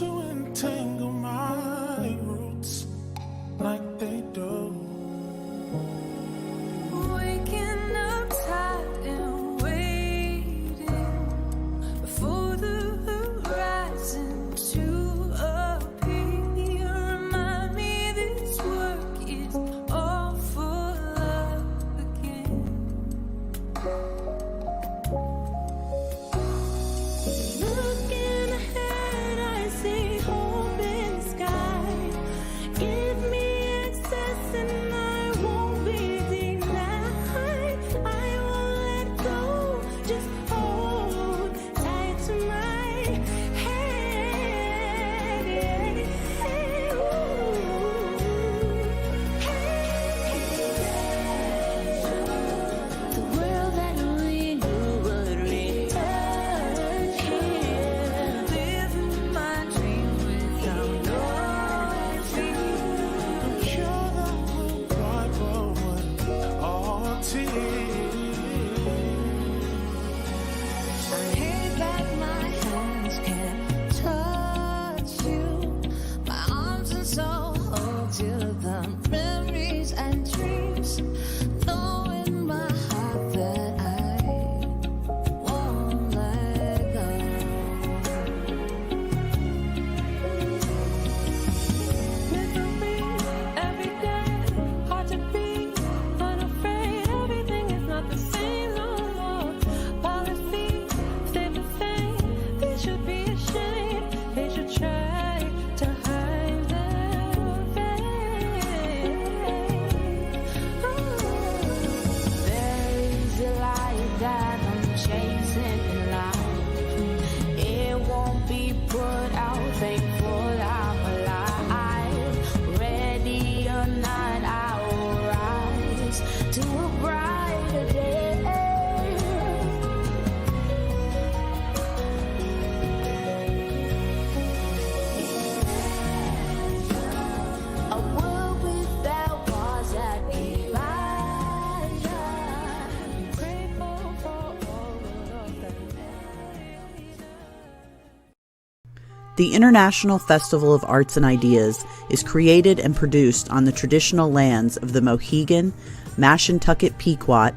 to entangle my roots like they do. Waking up tired and waiting for the horizon to appear. Remind me this work is all for love again. Looking ahead, I see hope in the sky. Give me access and I won't be denied. I won't let go, just hold tight to my hand. Ooh. The world that we knew would return here. Living my dream without no fear. Cure that will wipe away all tears. I hate that my hands can't touch you. My arms and soul hold to the memories and dreams. Know in my heart that I won't let go. Little beat every day, hard to beat, unafraid. Everything is not the same no more. Policy stay the same. They should be ashamed. They should try to hide their face. There is a light that I'm chasing in life. It won't be put out. Thankful I'm alive. Ready or not, I will rise to a brighter day. A world without wars that divide. Grateful for all of them. The International Festival of Arts and Ideas is created and produced on the traditional lands of the Mohegan, Mashantucket Pequot,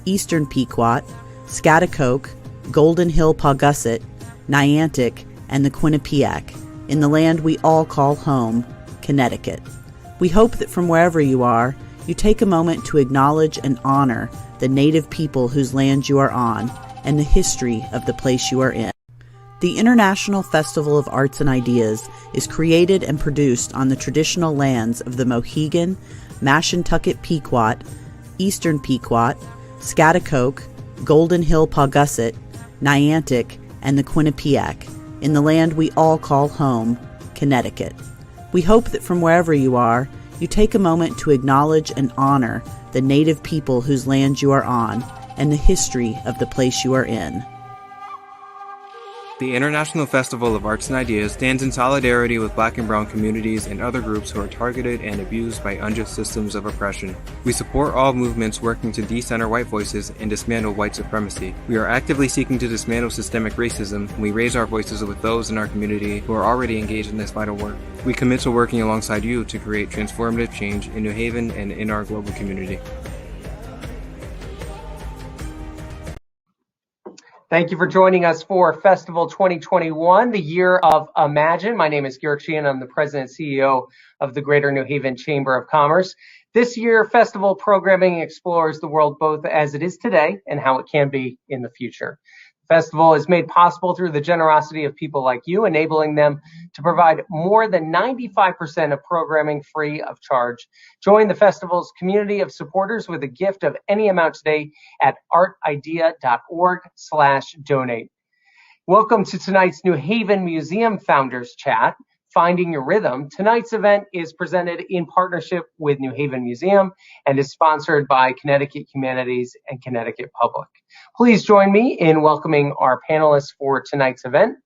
Eastern Pequot, Schaghticoke, Golden Hill Paugussett, Niantic, and the Quinnipiac, in the land we all call home, Connecticut. We hope that from wherever you are, you take a moment to acknowledge and honor the native people whose land you are on and the history of the place you are in. The International Festival of Arts and Ideas is created and produced on the traditional lands of the Mohegan, Mashantucket Pequot, Eastern Pequot, Schaghticoke, Golden Hill Paugussett, Niantic, and the Quinnipiac, in the land we all call home, Connecticut. We hope that from wherever you are, you take a moment to acknowledge and honor the native people whose land you are on and the history of the place you are in. The International Festival of Arts and Ideas stands in solidarity with Black and Brown communities and other groups who are targeted and abused by unjust systems of oppression. We support all movements working to decenter white voices and dismantle white supremacy. We are actively seeking to dismantle systemic racism, and we raise our voices with those in our community who are already engaged in this vital work. We commit to working alongside you to create transformative change in New Haven and in our global community. Thank you for joining us for Festival 2021, the year of Imagine. My name is Garrick Sheehan. I'm the president and CEO of the Greater New Haven Chamber of Commerce. This year, festival programming explores the world both as it is today and how it can be in the future. The festival is made possible through the generosity of people like you, enabling them to provide more than 95% of programming free of charge. Join the festival's community of supporters with a gift of any amount today at artidea.org/donate. Welcome to tonight's New Haven Museum Founders Chat, Finding Your Rhythm. Tonight's event is presented in partnership with New Haven Museum and is sponsored by Connecticut Humanities and Connecticut Public. Please join me in welcoming our panelists for tonight's event.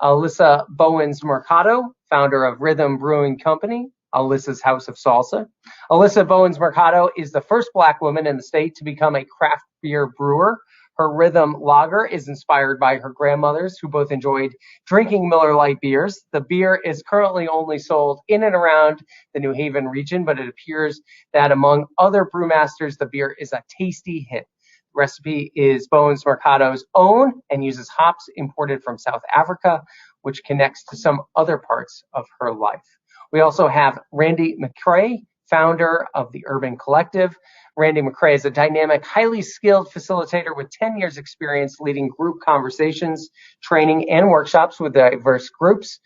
Alisa Bowens-Mercado, founder of Rhythm Brewing Company, Alisa's House of Salsa. Alisa Bowens-Mercado is the first Black woman in the state to become a craft beer brewer. Her Rhythm Lager is inspired by her grandmothers, who both enjoyed drinking Miller Lite beers. The beer is currently only sold in and around the New Haven region, but it appears that among other brewmasters, the beer is a tasty hit. The recipe is Bowens-Mercado's own and uses hops imported from South Africa, which connects to some other parts of her life. We also have Randi McCray, founder of the Urban Collective. Randi McCray is a dynamic, highly skilled facilitator with 10 years experience leading group conversations, training, and workshops with diverse groups.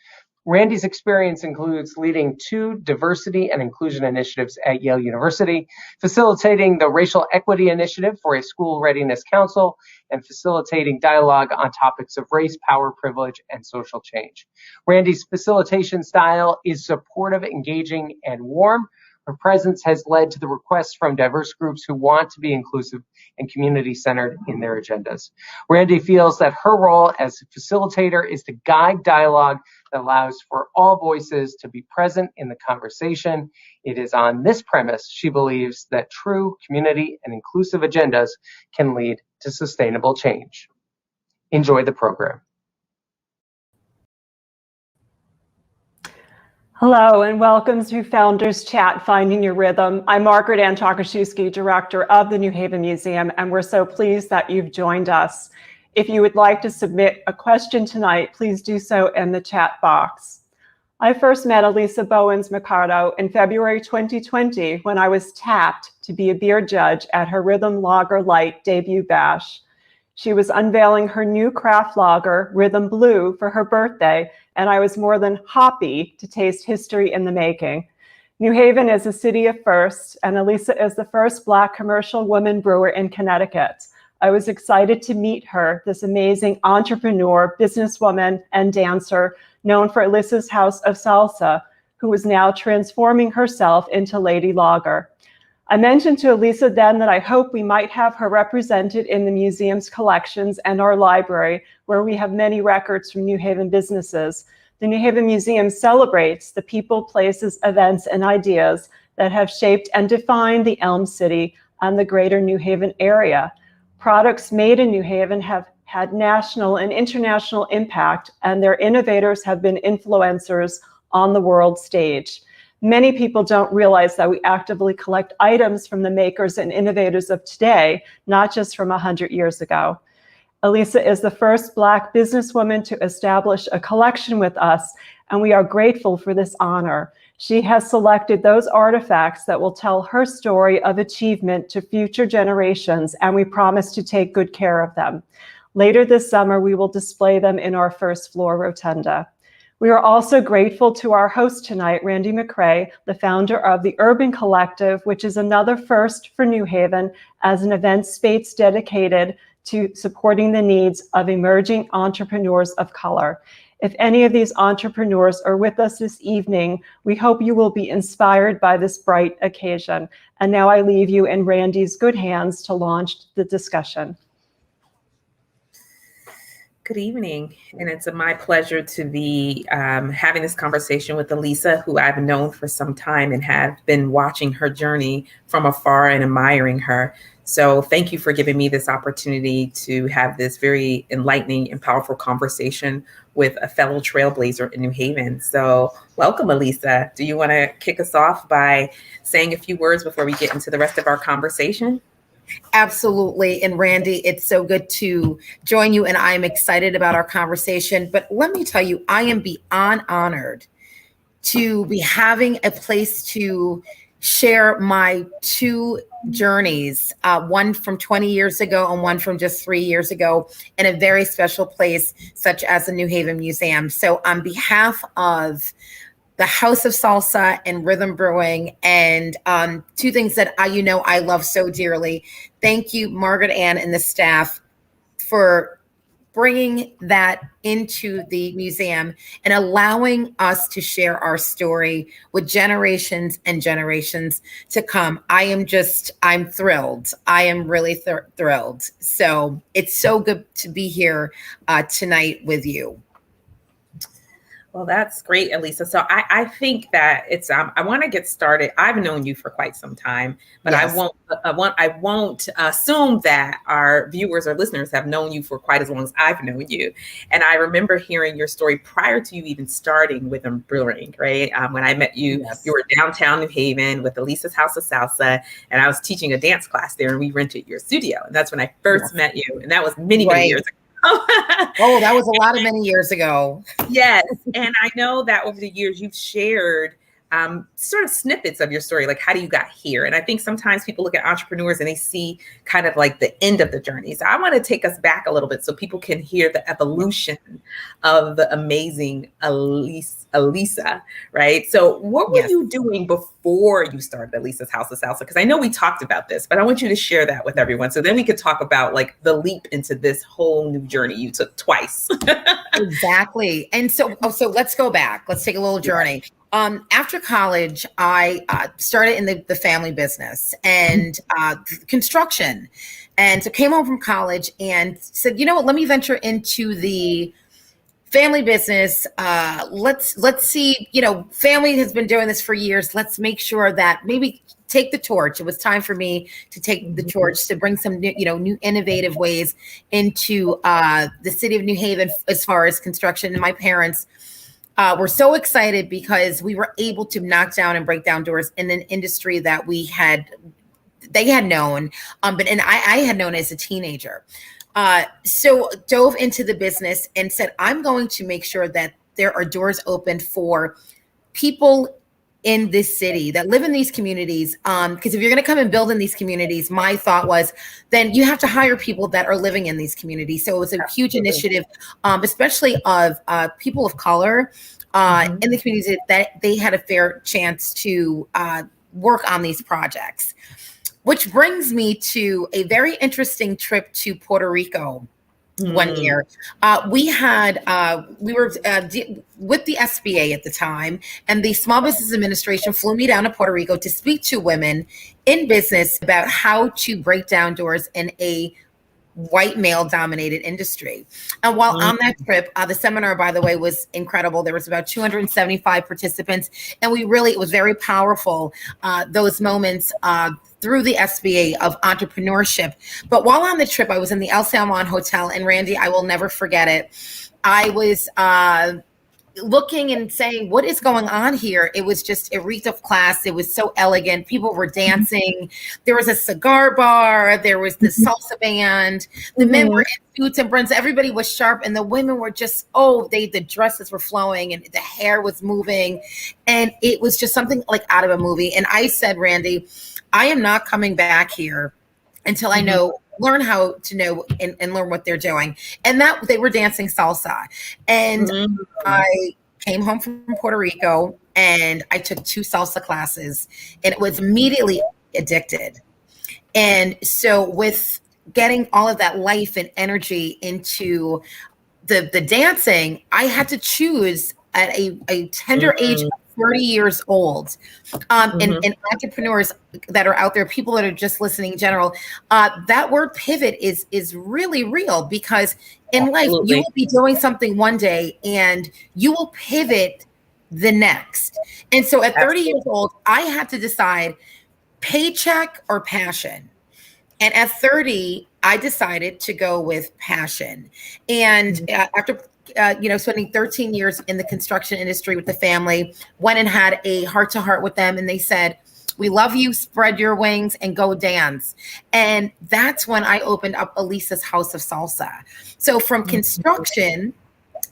Randi's experience includes leading 2 diversity and inclusion initiatives at Yale University, facilitating the Racial Equity Initiative for a School Readiness Council, and facilitating dialogue on topics of race, power, privilege, and social change. Randi's facilitation style is supportive, engaging, and warm. Her presence has led to the requests from diverse groups who want to be inclusive and community-centered in their agendas. Randi feels that her role as a facilitator is to guide dialogue that allows for all voices to be present in the conversation. It is on this premise she believes that true community and inclusive agendas can lead to sustainable change. Enjoy the program. Hello and welcome to Founders Chat, Finding Your Rhythm. I'm Margaret Ann Takashewski, Director of the New Haven Museum, and we're so pleased that you've joined us. If you would like to submit a question tonight, please do so in the chat box. I first met Alisa Bowens-Mercado in February 2020 when I was tapped to be a beer judge at her Rhythm Lager Light debut bash. She was unveiling her new craft lager, Rhythm Blue, for her birthday, and I was more than happy to taste history in the making. New Haven is a city of firsts, and Alisa is the first Black commercial woman brewer in Connecticut. I was excited to meet her, this amazing entrepreneur, businesswoman, and dancer known for Alisa's House of Salsa, who is now transforming herself into Lady Lager. I mentioned to Alisa then that I hope we might have her represented in the museum's collections and our library, where we have many records from New Haven businesses. The New Haven Museum celebrates the people, places, events, and ideas that have shaped and defined the Elm City and the greater New Haven area. Products made in New Haven have had national and international impact, and their innovators have been influencers on the world stage. Many people don't realize that we actively collect items from the makers and innovators of today, not just from 100 years ago. Alisa is the first Black businesswoman to establish a collection with us, and we are grateful for this honor. She has selected those artifacts that will tell her story of achievement to future generations, and we promise to take good care of them. Later this summer, we will display them in our first floor rotunda. We are also grateful to our host tonight, Randi McCray, the founder of the Urban Collective, which is another first for New Haven as an event space dedicated to supporting the needs of emerging entrepreneurs of color. If any of these entrepreneurs are with us this evening, we hope you will be inspired by this bright occasion. And now I leave you in Randi's good hands to launch the discussion. Good evening, and it's my pleasure to be having this conversation with Alisa, who I've known for some time and have been watching her journey from afar and admiring her. So thank you for giving me this opportunity to have this very enlightening and powerful conversation with a fellow trailblazer in New Haven. So welcome, Alisa. Do you want to kick us off by saying a few words before we get into the rest of our conversation? Absolutely. And Randi, it's so good to join you, and I'm excited about our conversation. But let me tell you, I am beyond honored to be having a place to share my 2 journeys, one from 20 years ago and one from just 3 years ago, in a very special place such as the New Haven Museum. So on behalf of the House of Salsa and Rhythm Brewing, and 2 things that I love so dearly. Thank you, Margaret Ann and the staff, for bringing that into the museum and allowing us to share our story with generations and generations to come. I'm thrilled. I am really thrilled. So it's so good to be here tonight with you. Well, that's great, Alisa. So I think that it's I want to get started. I've known you for quite some time, but Yes. I won't assume that our viewers or listeners have known you for quite as long as I've known you. And I remember hearing your story prior to you even starting with brewing, right? When I met you, Yes. you were downtown New Haven with Alisa's House of Salsa, and I was teaching a dance class there, and we rented your studio, and that's when I first met you, and that was many years ago. Oh, that was a lot of many years ago. Yes. And I know that over the years you've shared sort of snippets of your story, like how do you got here? And I think sometimes people look at entrepreneurs and they see kind of like the end of the journey. So I want to take us back a little bit so people can hear the evolution of the amazing Alisa, right? So what were you doing before you started Alisa's House of Salsa? Because I know we talked about this, but I want you to share that with everyone. So then we could talk about like the leap into this whole new journey you took twice. Exactly. And so let's go back. Let's take a little journey. After college, I started in the family business and construction. And so came home from college and said, you know what, let me venture into the family business. Let's see, family has been doing this for years. Let's make sure that maybe take the torch. It was time for me to take the torch to bring some new innovative ways into the city of New Haven as far as construction. And my parents we're so excited because we were able to knock down and break down doors in an industry that they had known, but I had known as a teenager. So dove into the business and said, I'm going to make sure that there are doors opened for people in this city that live in these communities. Because if you're going to come and build in these communities, my thought was, then you have to hire people that are living in these communities. So it was a huge initiative, especially of people of color in the communities that they had a fair chance to work on these projects. Which brings me to a very interesting trip to Puerto Rico. One year, we were with the SBA at the time, and the Small Business Administration flew me down to Puerto Rico to speak to women in business about how to break down doors in a white male dominated industry. And while on that trip, the seminar, by the way, was incredible. There was about 275 participants, and it was very powerful, those moments through the SBA of entrepreneurship. But while on the trip, I was in the El Salmon Hotel, and Randy, I will never forget it. I was looking and saying, what is going on here? It was just a reeked of class. It was so elegant. People were dancing. There was a cigar bar. There was the salsa band. The men were in suits and brims. Everybody was sharp. And the women were just, the dresses were flowing and the hair was moving. And it was just something like out of a movie. And I said, Randy, I am not coming back here until I learn how to know and learn what they're doing. And that they were dancing salsa. And I came home from Puerto Rico and I took 2 salsa classes and it was immediately addicted. And so with getting all of that life and energy into the dancing, I had to choose at a tender age of 30 years old. And entrepreneurs that are out there, people that are just listening in general, that word pivot is really real, because in life, you will be doing something one day and you will pivot the next. And so at 30 years old, I had to decide paycheck or passion. And at 30, I decided to go with passion. And after spending 13 years in the construction industry with the family, went and had a heart-to-heart with them, and they said, we love you, spread your wings and go dance. And that's when I opened up Alisa's House of Salsa. So from construction,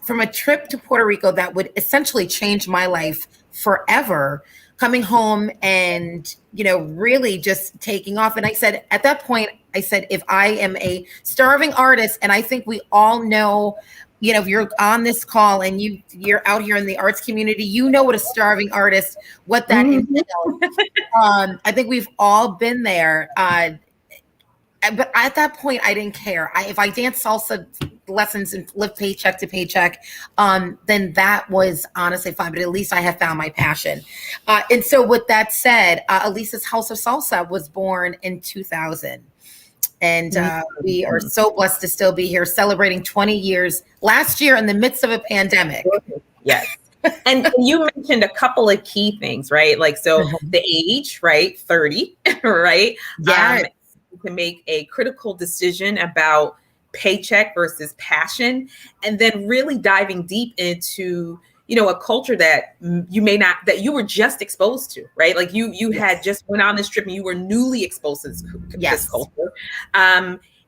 from a trip to Puerto Rico that would essentially change my life forever, coming home and, really just taking off. And I said, at that point, if I am a starving artist, and I think we all know, if you're on this call and you're out here in the arts community, what a starving artist, what that entails. I think we've all been there. But at that point, I didn't care. If I danced salsa lessons and lived paycheck to paycheck, then that was honestly fine. But at least I have found my passion. And so with that said, Alisa's House of Salsa was born in 2000. And we are so blessed to still be here celebrating 20 years last year in the midst of a pandemic. Yes. And you mentioned a couple of key things, right? Like, so the age, right? 30, right? Yes. You can make a critical decision about paycheck versus passion, and then really diving deep into, you know, a culture that you may not, that you were just exposed to, right? Like you had just went on this trip and you were newly exposed to this culture.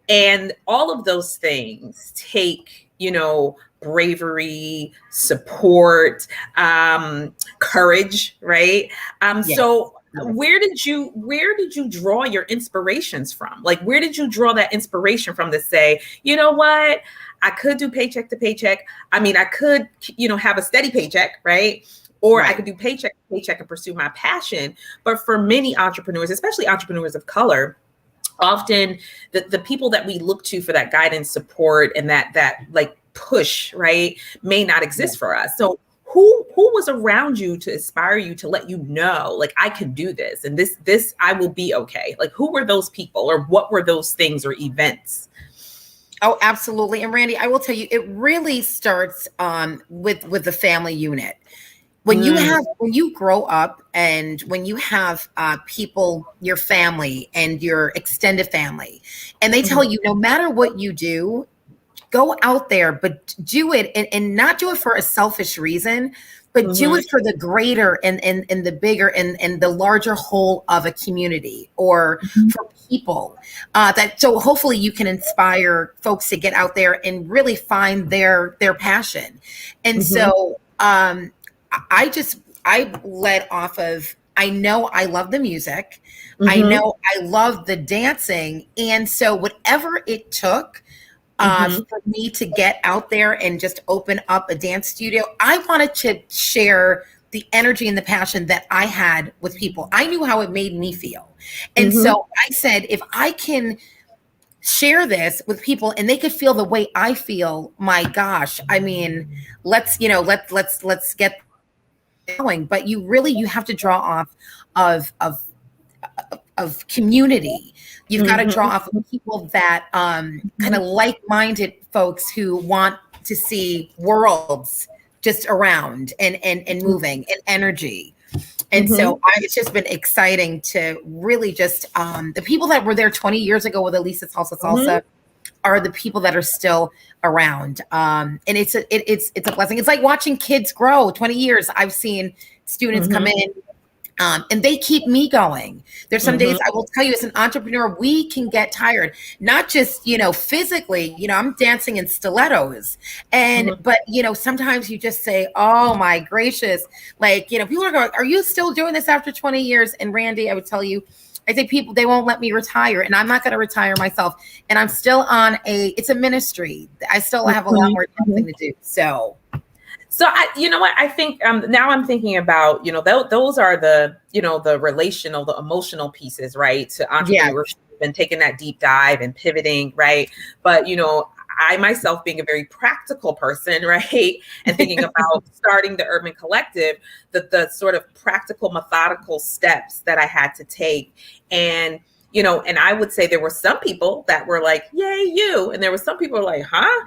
And all of those things take, you know, bravery, support, courage, right? So where did you draw your inspirations from? Like, where did you draw that inspiration from to say, you know what, I could do paycheck to paycheck. I mean, I could, you know, have a steady paycheck, right? Or I could do paycheck to paycheck and pursue my passion. But for many entrepreneurs, especially entrepreneurs of color, often the people that we look to for that guidance, support, and that like push, right, may not exist for us. So who was around you to inspire you, to let you know, like, I can do this, and this I will be okay? Like, who were those people, or what were those things or events? Oh, absolutely. And Randi, I will tell you, it really starts with the family unit. When you grow up and when you have people, your family and your extended family, and they tell you, no matter what you do, go out there, but do it and not do it for a selfish reason, but do it for the greater and the bigger and the larger whole of a community, or for people so hopefully you can inspire folks to get out there and really find their passion. And so I led off of, I know I love the music. I know I love the dancing. And so whatever it took for me to get out there and just open up a dance studio, I wanted to share the energy and the passion that I had with people. I knew how it made me feel. And so I said, if I can share this with people and they could feel the way I feel, my gosh, I mean, let's get going. But you have to draw off of community. You've got to draw off of people that kind of like-minded folks who want to see worlds just around and moving and energy. And so it's just been exciting to really just the people that were there 20 years ago with Alisa Salsa are the people that are still around. And it's a blessing. It's like watching kids grow. 20 years, I've seen students come in and they keep me going. There's some days, I will tell you, as an entrepreneur, we can get tired, not just, physically, I'm dancing in stilettos but, sometimes you just say, oh my gracious, like, people are going, are you still doing this after 20 years? And Randi, I would tell you, I think people, they won't let me retire, and I'm not going to retire myself. And I'm still on it's a ministry. I still have a lot more dancing to do. So I think now I'm thinking about, those are the, the relational, the emotional pieces, right? To entrepreneurship and taking that deep dive and pivoting, right? But, I myself being a very practical person, right? And thinking about starting the Urban Collective, the sort of practical, methodical steps that I had to take. And, and I would say there were some people that were like, yay, you. And there were some people who were like, huh?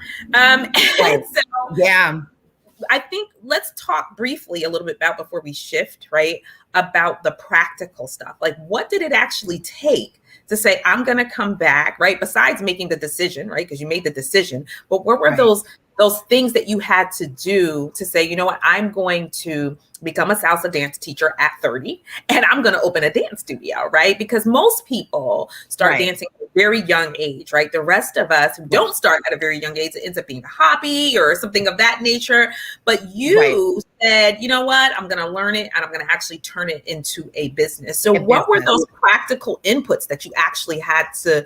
I think let's talk briefly a little bit about, before we shift, right, about the practical stuff. Like, what did it actually take to say, I'm going to come back, right? Besides making the decision, right? Because you made the decision, but what were those things that you had to do to say, you know what, I'm going to become a salsa dance teacher at 30 and I'm going to open a dance studio, right? Because most people start dancing at a very young age, right? The rest of us who don't start at a very young age, it ends up being a hobby or something of that nature. But you said, you know what, I'm going to learn it and I'm going to actually turn it into a business. So what were those practical inputs that you actually had to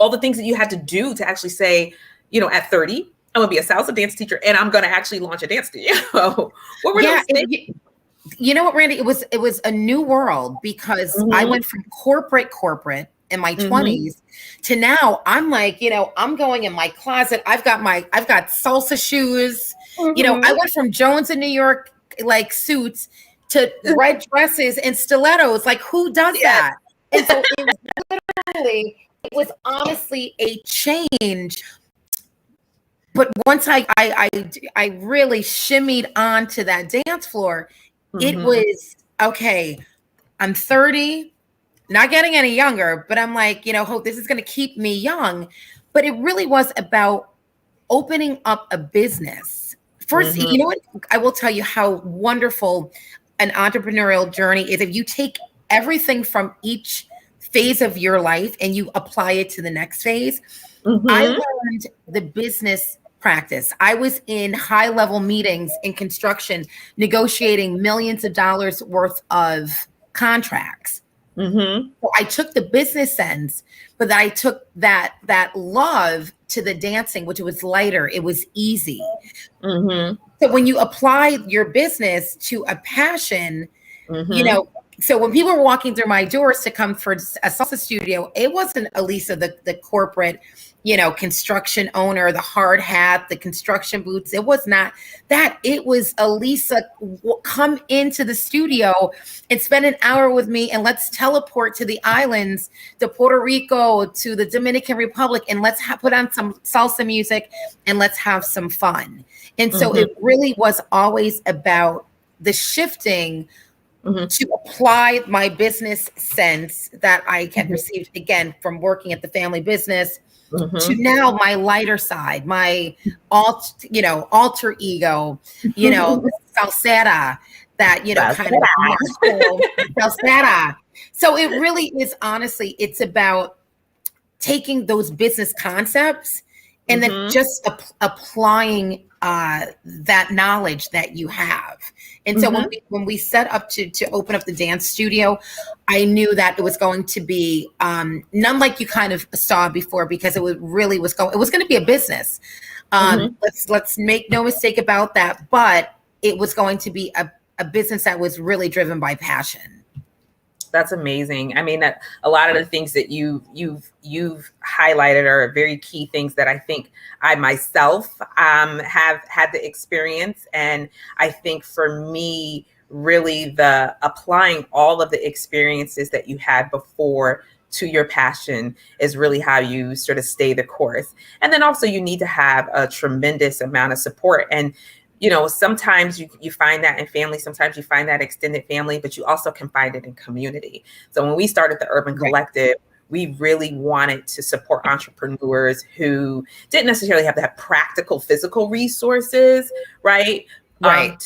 all the things that you had to do to actually say, at 30, I'm going to be a salsa dance teacher and I'm going to actually launch a dance studio? What were those things? You know what, Randi, it was a new world, because I went from corporate in my 20s to now I'm like, I'm going in my closet. I've got salsa shoes. I went from Jones in New York, like suits, to red dresses and stilettos. Like, who does that? And so it was honestly a change. But once I really shimmied onto that dance floor, it was okay. I'm 30, not getting any younger, but I'm like, hope this is going to keep me young. But it really was about opening up a business. First, you know what? I will tell you how wonderful an entrepreneurial journey is. If you take everything from each phase of your life and you apply it to the next phase. I learned the business practice. I was in high level meetings in construction, negotiating millions of dollars worth of contracts. So I took the business sense, but I took that love to the dancing, which was lighter. It was easy. So when you apply your business to a passion, so when people were walking through my doors to come for a salsa studio, it wasn't Alisa, the corporate, construction owner, the hard hat, the construction boots. It was not that. It was Alisa, come into the studio and spend an hour with me, and let's teleport to the islands, to Puerto Rico, to the Dominican Republic, and let's put on some salsa music and let's have some fun. And so it really was always about the shifting to apply my business sense that I had received, again, from working at the family business to now my lighter side, my alter ego, the salsera that, kind of salsera. So it really is, honestly, it's about taking those business concepts and then just applying that knowledge that you have. And so when we set up to open up the dance studio, I knew that it was going to be none like you kind of saw before, because it was going to be a business. Let's make no mistake about that. But it was going to be a business that was really driven by passion. That's amazing. I mean, a lot of the things that you've highlighted are very key things that I think I myself have had the experience. And I think for me, really the applying all of the experiences that you had before to your passion is really how you sort of stay the course. And then also you need to have a tremendous amount of support. And sometimes you find that in family, sometimes you find that extended family, but you also can find it in community. So when we started the Urban Collective, we really wanted to support entrepreneurs who didn't necessarily have to have practical physical resources, right? To have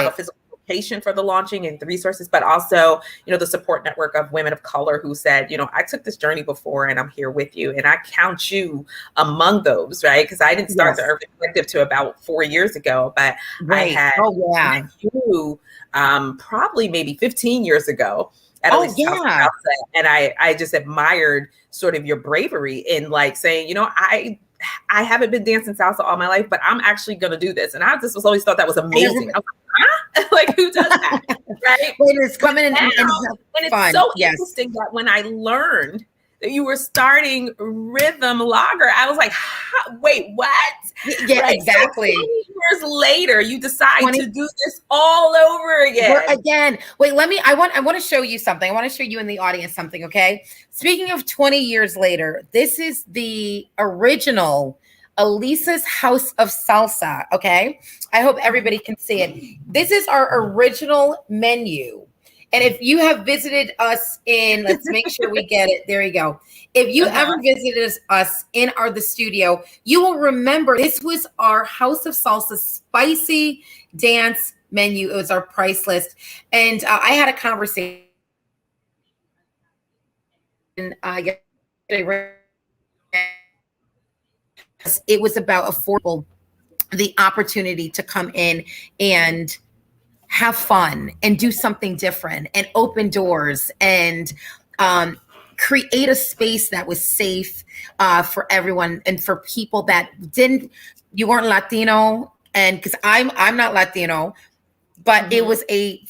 a physical location for the launching and the resources, but also, the support network of women of color who said, I took this journey before and I'm here with you. And I count you among those, right? Because I didn't start the Urban Collective to about 4 years ago, but I had you probably maybe 15 years ago at Alisa Salsa, and I just admired sort of your bravery in like saying, I haven't been dancing salsa all my life, but I'm actually going to do this. And I just always thought that was amazing. I was like, huh? Like, who does that? Right? It's coming in. And it's so interesting that when I learned that you were starting Rhythm Lager, I was like, wait, what? Yeah, exactly. So 20 years later, you decide to do this all over again. Wait, I want to show you something. I want to show you in the audience something, okay? Speaking of 20 years later, this is the original Alisa's House of Salsa, okay? I hope everybody can see it. This is our original menu. And if you have visited us let's make sure we get it. There you go. If you ever visited us in the studio, you will remember this was our House of Salsa spicy dance menu. It was our price list. And I had a conversation. It was about affordable, the opportunity to come in and have fun and do something different and open doors and create a space that was safe for everyone and for people that you weren't Latino, and because I'm not Latino, but it was a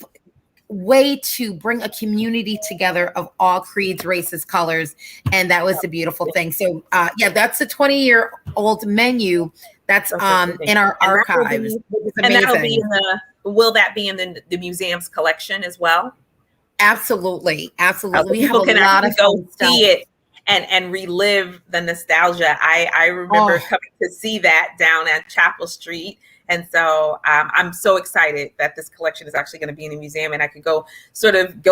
way to bring a community together of all creeds, races, colors, and that was the beautiful thing. So that's a 20-year-old menu that's in our archives. And that'll be will that be in the museum's collection as well? Absolutely. So we have a lot of go see it and relive the nostalgia. I remember coming to see that down at Chapel Street. And so I'm so excited that this collection is actually going to be in the museum, and I could go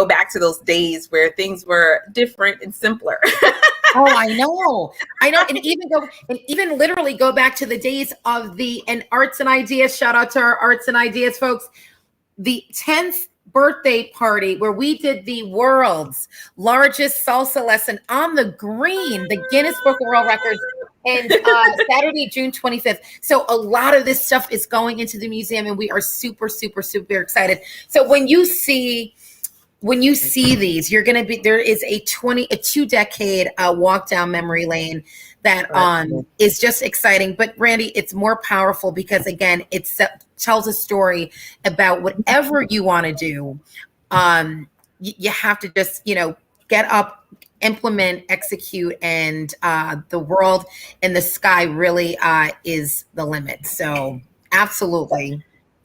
back to those days where things were different and simpler. Oh, I know. And even literally go back to the days of and Arts and Ideas. Shout out to our Arts and Ideas folks. The 10th birthday party where we did the world's largest salsa lesson on the green, the Guinness Book of World Records, and Saturday, June 25th. So a lot of this stuff is going into the museum, and we are super, super, super excited. So when you see these, you're going to be, there is a 2-decade walk down memory lane that is just exciting. But Randi, it's more powerful because, again, it tells a story about whatever you want to do. You have to just, get up, implement, execute, and the world and the sky really is the limit. So absolutely.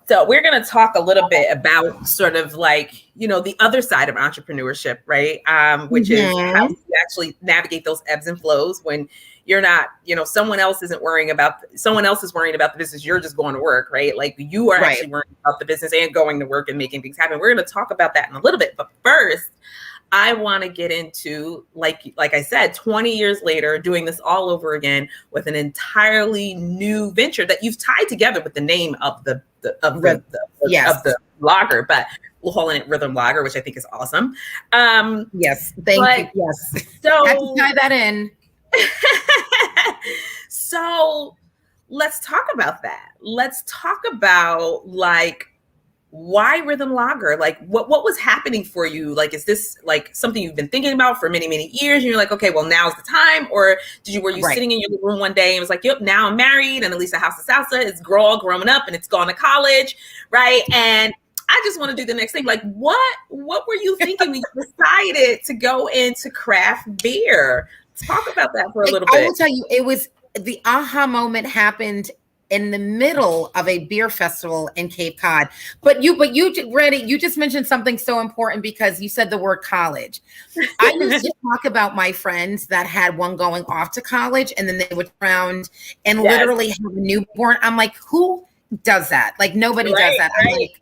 So we're going to talk a little bit about sort of like, the other side of entrepreneurship, right? Which is how you actually navigate those ebbs and flows when you're not, someone else is worrying about the business. You're just going to work, right? Like you are actually worrying about the business and going to work and making things happen. We're going to talk about that in a little bit. But first, I want to get into, like I said, 20 years later, doing this all over again with an entirely new venture that you've tied together with the name of the lager, but we're calling it Rhythm Lager, which I think is awesome. Yes, thank you. Yes, so have to tie that in. So let's talk about that. Let's talk about why Rhythm Lager? Like what was happening for you? Like, is this like something you've been thinking about for many, many years? And you're like, okay, well, now's the time. Or were you sitting in your living room one day and was like, yep, now I'm married and Alisa House of Salsa is growing up and it's gone to college. Right. And I just want to do the next thing. Like what were you thinking when you decided to go into craft beer? Talk about that for a little bit. I will tell you, it was the aha moment happened in the middle of a beer festival in Cape Cod. But you, Randi, you just mentioned something so important because you said the word college. I used to talk about my friends that had one going off to college and then they would round and literally have a newborn. I'm like, who does that? Like nobody does that. I'm like,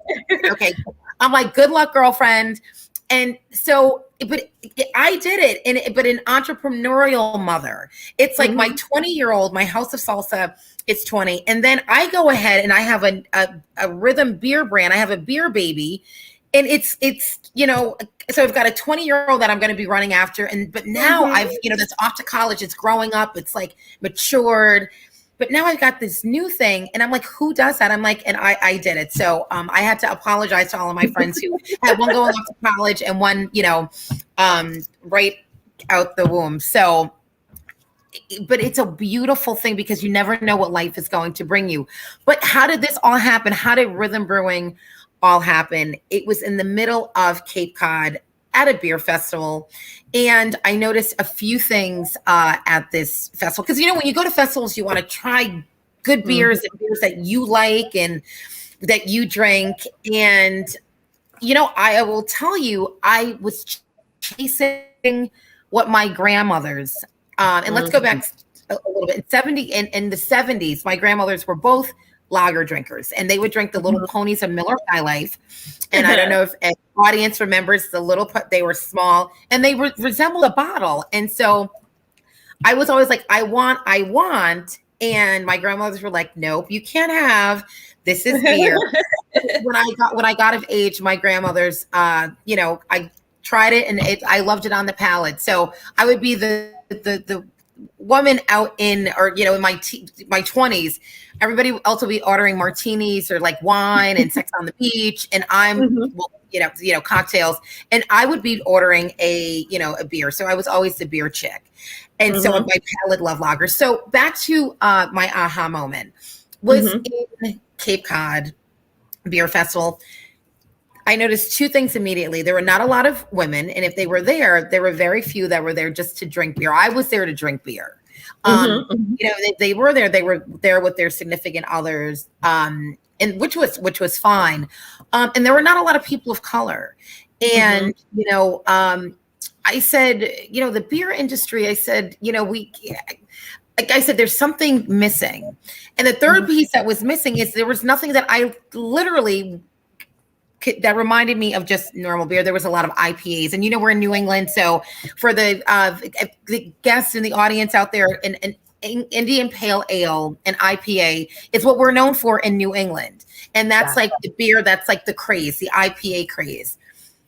okay. I'm like, good luck, girlfriend. And so, but I did it, but an entrepreneurial mother. It's like my 20-year-old, my House of Salsa, it's 20. And then I go ahead and I have a rhythm beer brand. I have a beer baby. And it's so I've got a 20-year-old that I'm going to be running after. But now I've, that's off to college. It's growing up. It's like matured. But now I've got this new thing and I'm like, who does that? I'm like, and I did it. So I had to apologize to all of my friends who had one going off to college and one, right out the womb. So, but it's a beautiful thing because you never know what life is going to bring you. But how did this all happen? How did Rhythm Brewing all happen? It was in the middle of Cape Cod at a beer festival. And I noticed a few things at this festival. Because, when you go to festivals, you want to try good beers and beers that you like and that you drink. And, I will tell you, I was chasing what my grandmothers, and let's go back a little bit. In the 70s, my grandmothers were both lager drinkers, and they would drink the little ponies of Miller High Life. And I don't know if an audience remembers they were small and they resembled a bottle. And so I was always like, I want. And my grandmothers were like, nope, you can't have, this is beer. When I got of age, my grandmothers, I tried it and I loved it on the palate. So I would be the woman out in in my 20s, everybody else will be ordering martinis or like wine and Sex on the Beach, and I'm cocktails, and I would be ordering a beer. So I was always the beer chick, and so my palate loved lager. So back to my aha moment was in Cape Cod Beer Festival. I noticed two things immediately. There were not a lot of women, and if they were there were very few that were there just to drink beer. I was there to drink beer. They were there. They were there with their significant others, and which was fine. And there were not a lot of people of color. And I said, the beer industry, I said, I said, there's something missing. And the third piece that was missing is there was nothing that I literally that reminded me of just normal beer. There was a lot of IPAs, and we're in New England. So for the guests in the audience out there, an Indian Pale Ale and IPA is what we're known for in New England. And that's like the beer, that's like the craze, the IPA craze.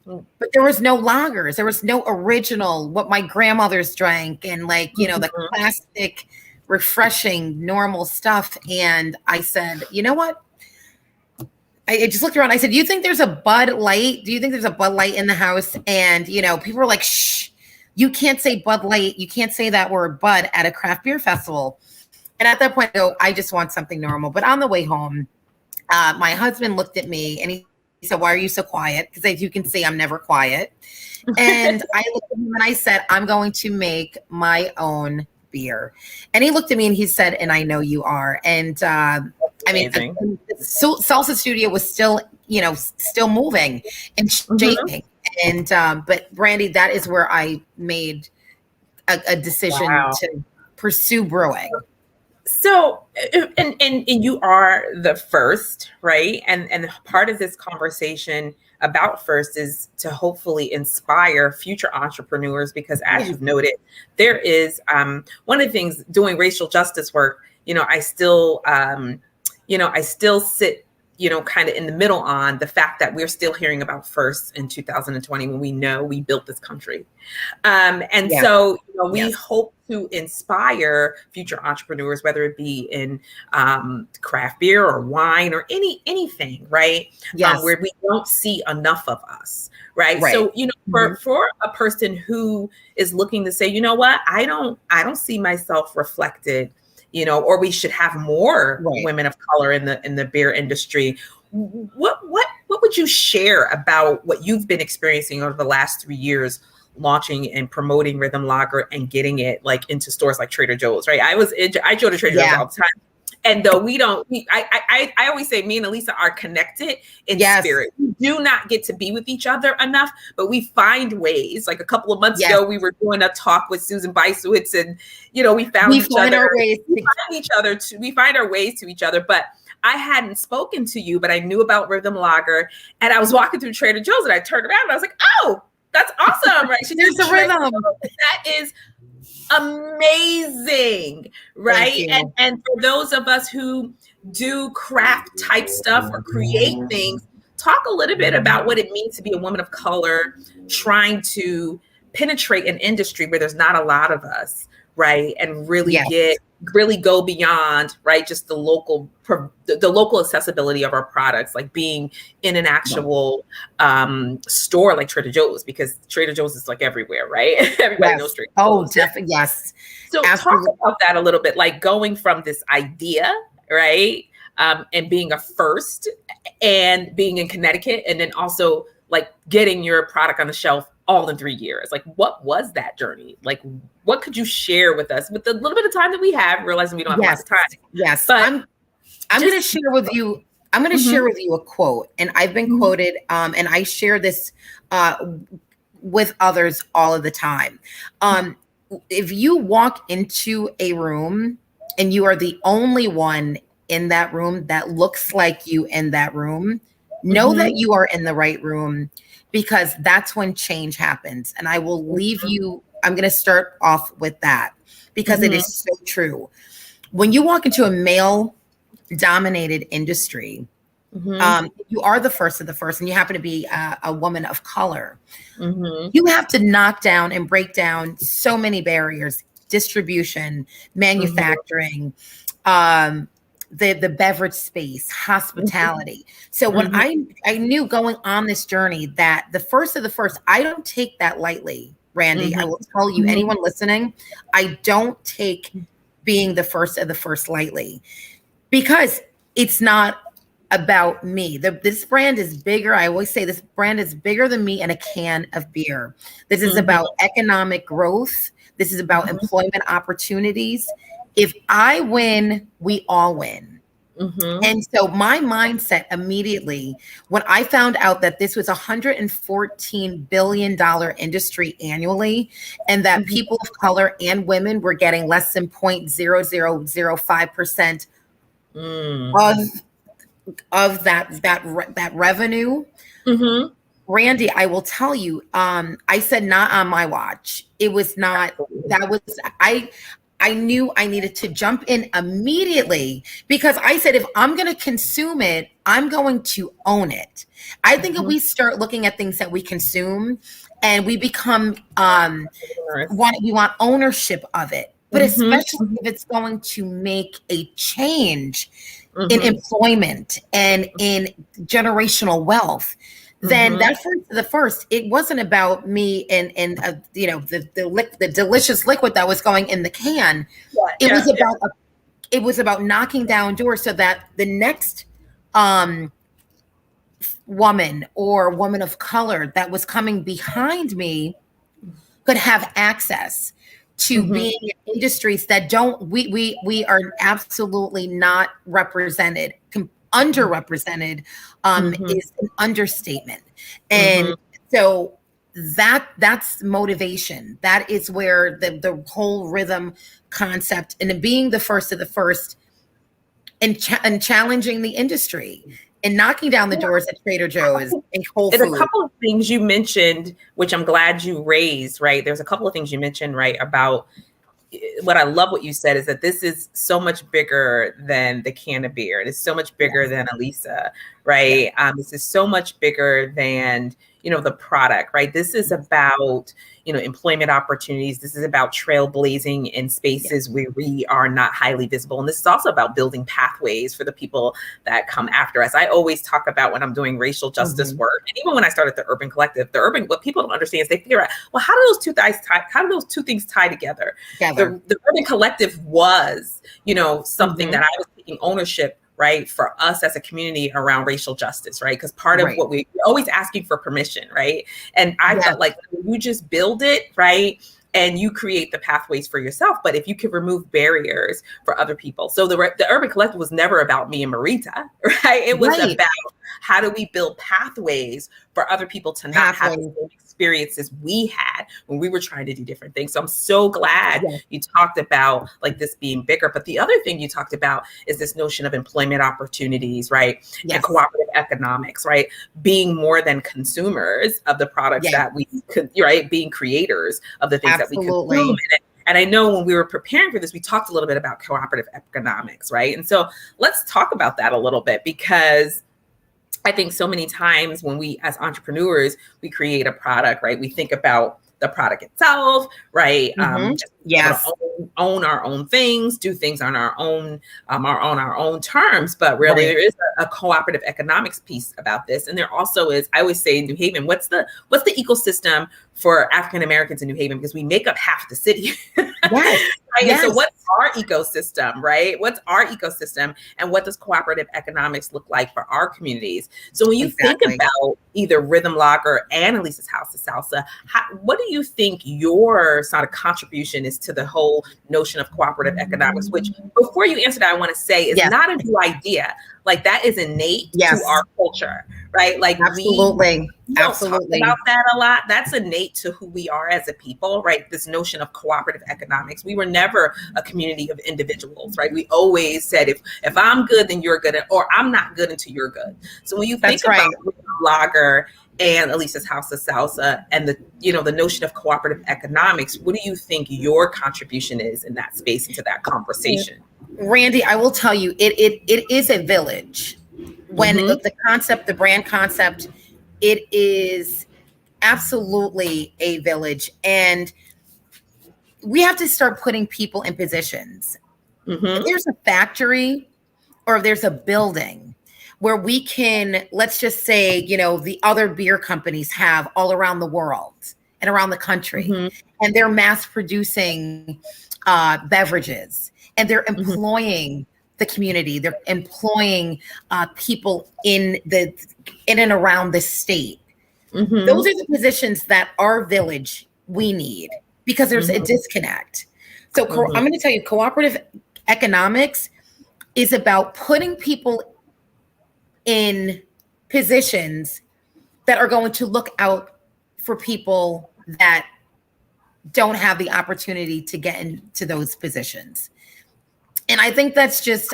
But there was no lagers. There was no original, what my grandmothers drank, and the classic, refreshing, normal stuff. And I said, you know what? I just looked around. I said, do you think there's a Bud Light? Do you think there's a Bud Light in the house? And, people were like, shh, you can't say Bud Light. You can't say that word Bud at a craft beer festival. And at that point, I go, I just want something normal. But on the way home, my husband looked at me and he said, why are you so quiet? Because as you can see, I'm never quiet. And I looked at him and I said, I'm going to make my own beer. And he looked at me and he said, and I know you are. And the Salsa Studio was still, still moving and shaping. And but Randi, that is where I made a decision to pursue brewing. So, and you are the first, right? And part of this conversation about First is to hopefully inspire future entrepreneurs, because as you've noted, there is one of the things doing racial justice work, I still sit, kind of in the middle on the fact that we're still hearing about First in 2020 when we know we built this country. So we hope to inspire future entrepreneurs, whether it be in craft beer or wine or anything, right? Where we don't see enough of us, right? So, for a person who is looking to say, you know what, I don't see myself reflected, or we should have more women of color in the beer industry. What would you share about what you've been experiencing over the last 3 years, launching and promoting Rhythm Lager and getting it into stores like Trader Joe's, right? I go to Trader Joe's all the time. And though I always say me and Alisa are connected in spirit. We do not get to be with each other enough, but we find ways. Like a couple of months ago, we were doing a talk with Susan Beisowitz, and we found each other. We find our ways to each other. But I hadn't spoken to you, but I knew about Rhythm Lager, and I was walking through Trader Joe's, and I turned around and I was like, "Oh, that's awesome!" Right? There's the rhythm. That is amazing, right? And for those of us who do craft type stuff or create things, talk a little bit about what it means to be a woman of color trying to penetrate an industry where there's not a lot of us, right? And really go beyond, right, just the local accessibility of our products, like being in an actual store like Trader Joe's, because Trader Joe's is like everywhere, right? Everybody knows Trader Joe's. Oh, definitely, yes. So talk about that a little bit, like going from this idea, right, and being a first and being in Connecticut, and then also like getting your product on the shelf all in 3 years. Like, what was that journey? Like, what could you share with us with the little bit of time that we have, realizing we don't have a lot of time? Yes. But I'm going to share with you. I'm going to share with you a quote, and I've been quoted, and I share this with others all of the time. If you walk into a room and you are the only one in that room that looks like you in that room, know that you are in the right room, because that's when change happens. And I will leave you, I'm going to start off with that, because it is so true. When you walk into a male dominated industry, you are the first of the first, and you happen to be a woman of color. You have to knock down and break down so many barriers: distribution, manufacturing, the beverage space, hospitality. So when I knew going on this journey that the first of the first, I don't take that lightly, Randi. I will tell you, anyone listening, I don't take being the first of the first lightly, because it's not about me. This brand is bigger. I always say this brand is bigger than me and a can of beer. This is about economic growth. This is about employment opportunities. If I win, we all win. And so my mindset immediately, when I found out that this was $114 billion industry annually, and that people of color and women were getting less than 0.0005% of that revenue. Randi, I will tell you, I said not on my watch. It was not, that was, I knew I needed to jump in immediately, because I said, if I'm going to consume it, I'm going to own it. I think if we start looking at things that we consume and we become, we want ownership of it, but especially if it's going to make a change in employment and in generational wealth, then that first, it wasn't about me and the delicious liquid that was going in the can. It was about knocking down doors so that the next woman or woman of color that was coming behind me could have access to being in industries that we are absolutely not represented. Underrepresented is an understatement. And so that's motivation. That is where the whole rhythm concept, and being the first of the first, and challenging the industry and knocking down the doors at Trader Joe's and Whole Foods. There's a couple of things you mentioned, which I'm glad you raised, right? There's a couple of things you mentioned, right, about what I love what you said is that this is so much bigger than the can of beer. It is so much bigger than Alisa, right? This is so much bigger than, the product, right? This is about, employment opportunities. This is about trailblazing in spaces where we are not highly visible. And this is also about building pathways for the people that come after us. I always talk about when I'm doing racial justice work, and even when I started the Urban Collective, what people don't understand is they figure out, well, how do those two things tie together? The Urban Collective was, something that I was taking ownership, right, for us as a community around racial justice, right? Because part of what we're always asking for permission, right? And I felt like you just build it, right? And you create the pathways for yourself. But if you can remove barriers for other people. So the Urban Collective was never about me and Marita, right? It was about how do we build pathways for other people to not have the same experiences we had when we were trying to do different things. So I'm so glad you talked about like this being bigger. But the other thing you talked about is this notion of employment opportunities, right? And cooperative economics, right? Being more than consumers of the products that we could, right? Being creators of the things that we consume. And I know when we were preparing for this, we talked a little bit about cooperative economics, right? And so let's talk about that a little bit, because I think so many times when we, as entrepreneurs, we create a product, right? We think about the product itself, right? Own our own things, do things on our own terms. But really, there is a cooperative economics piece about this, and there also is. I always say in New Haven, what's the ecosystem for African Americans in New Haven? Because we make up half the city. Right? So what's our ecosystem, right? What's our ecosystem, and what does cooperative economics look like for our communities? So when you think about either Rhythm Lager and Alisa's House of Salsa, what do you think your sort of contribution is to the whole notion of cooperative economics? Which, before you answer that, I want to say is not a new idea. Like, that is innate to our culture, right? Like, we don't talk about that a lot. That's innate to who we are as a people, right? This notion of cooperative economics. We were never a community of individuals, right? We always said, if I'm good, then you're good, or I'm not good until you're good. So when you think about Lager and Alisa's House of Salsa and the notion of cooperative economics, what do you think your contribution is in that space, into that conversation? Randi, I will tell you, it is a village. When the brand concept, it is absolutely a village. And we have to start putting people in positions. If there's a factory or if there's a building where we can, let's just say, the other beer companies have all around the world and around the country, and they're mass producing beverages, and they're employing the community. They're employing people in and around the state. Those are the positions that our village we need, because there's a disconnect. So I'm going to tell you, cooperative economics, is about putting people in positions that are going to look out for people that don't have the opportunity to get into those positions. And I think that's just,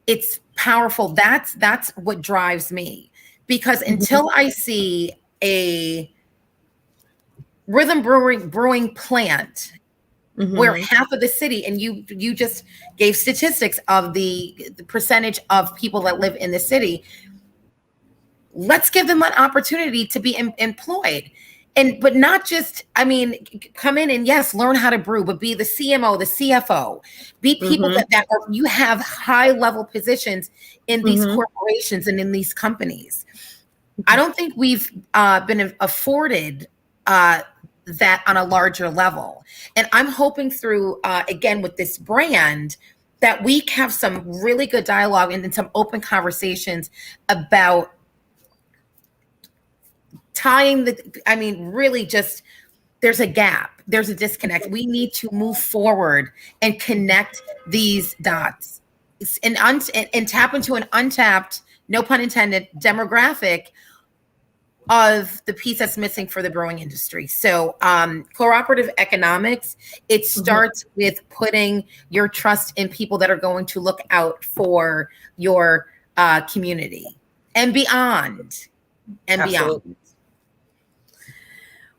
it's powerful. That's what drives me, because until I see a rhythm brewing plant where half of the city, and you just gave statistics of the percentage of people that live in the city, let's give them an opportunity to be employed. But not just, I mean, come in and yes, learn how to brew, but be the CMO, the CFO, be people that are, you have high level positions in these corporations and in these companies. I don't think we've been afforded that on a larger level. And I'm hoping through, again, with this brand, that we have some really good dialogue and some open conversations about tying really just, there's a gap, there's a disconnect. We need to move forward and connect these dots and tap into an untapped, no pun intended, demographic of the piece that's missing for the brewing industry. So cooperative economics, it starts with putting your trust in people that are going to look out for your community and beyond. Beyond.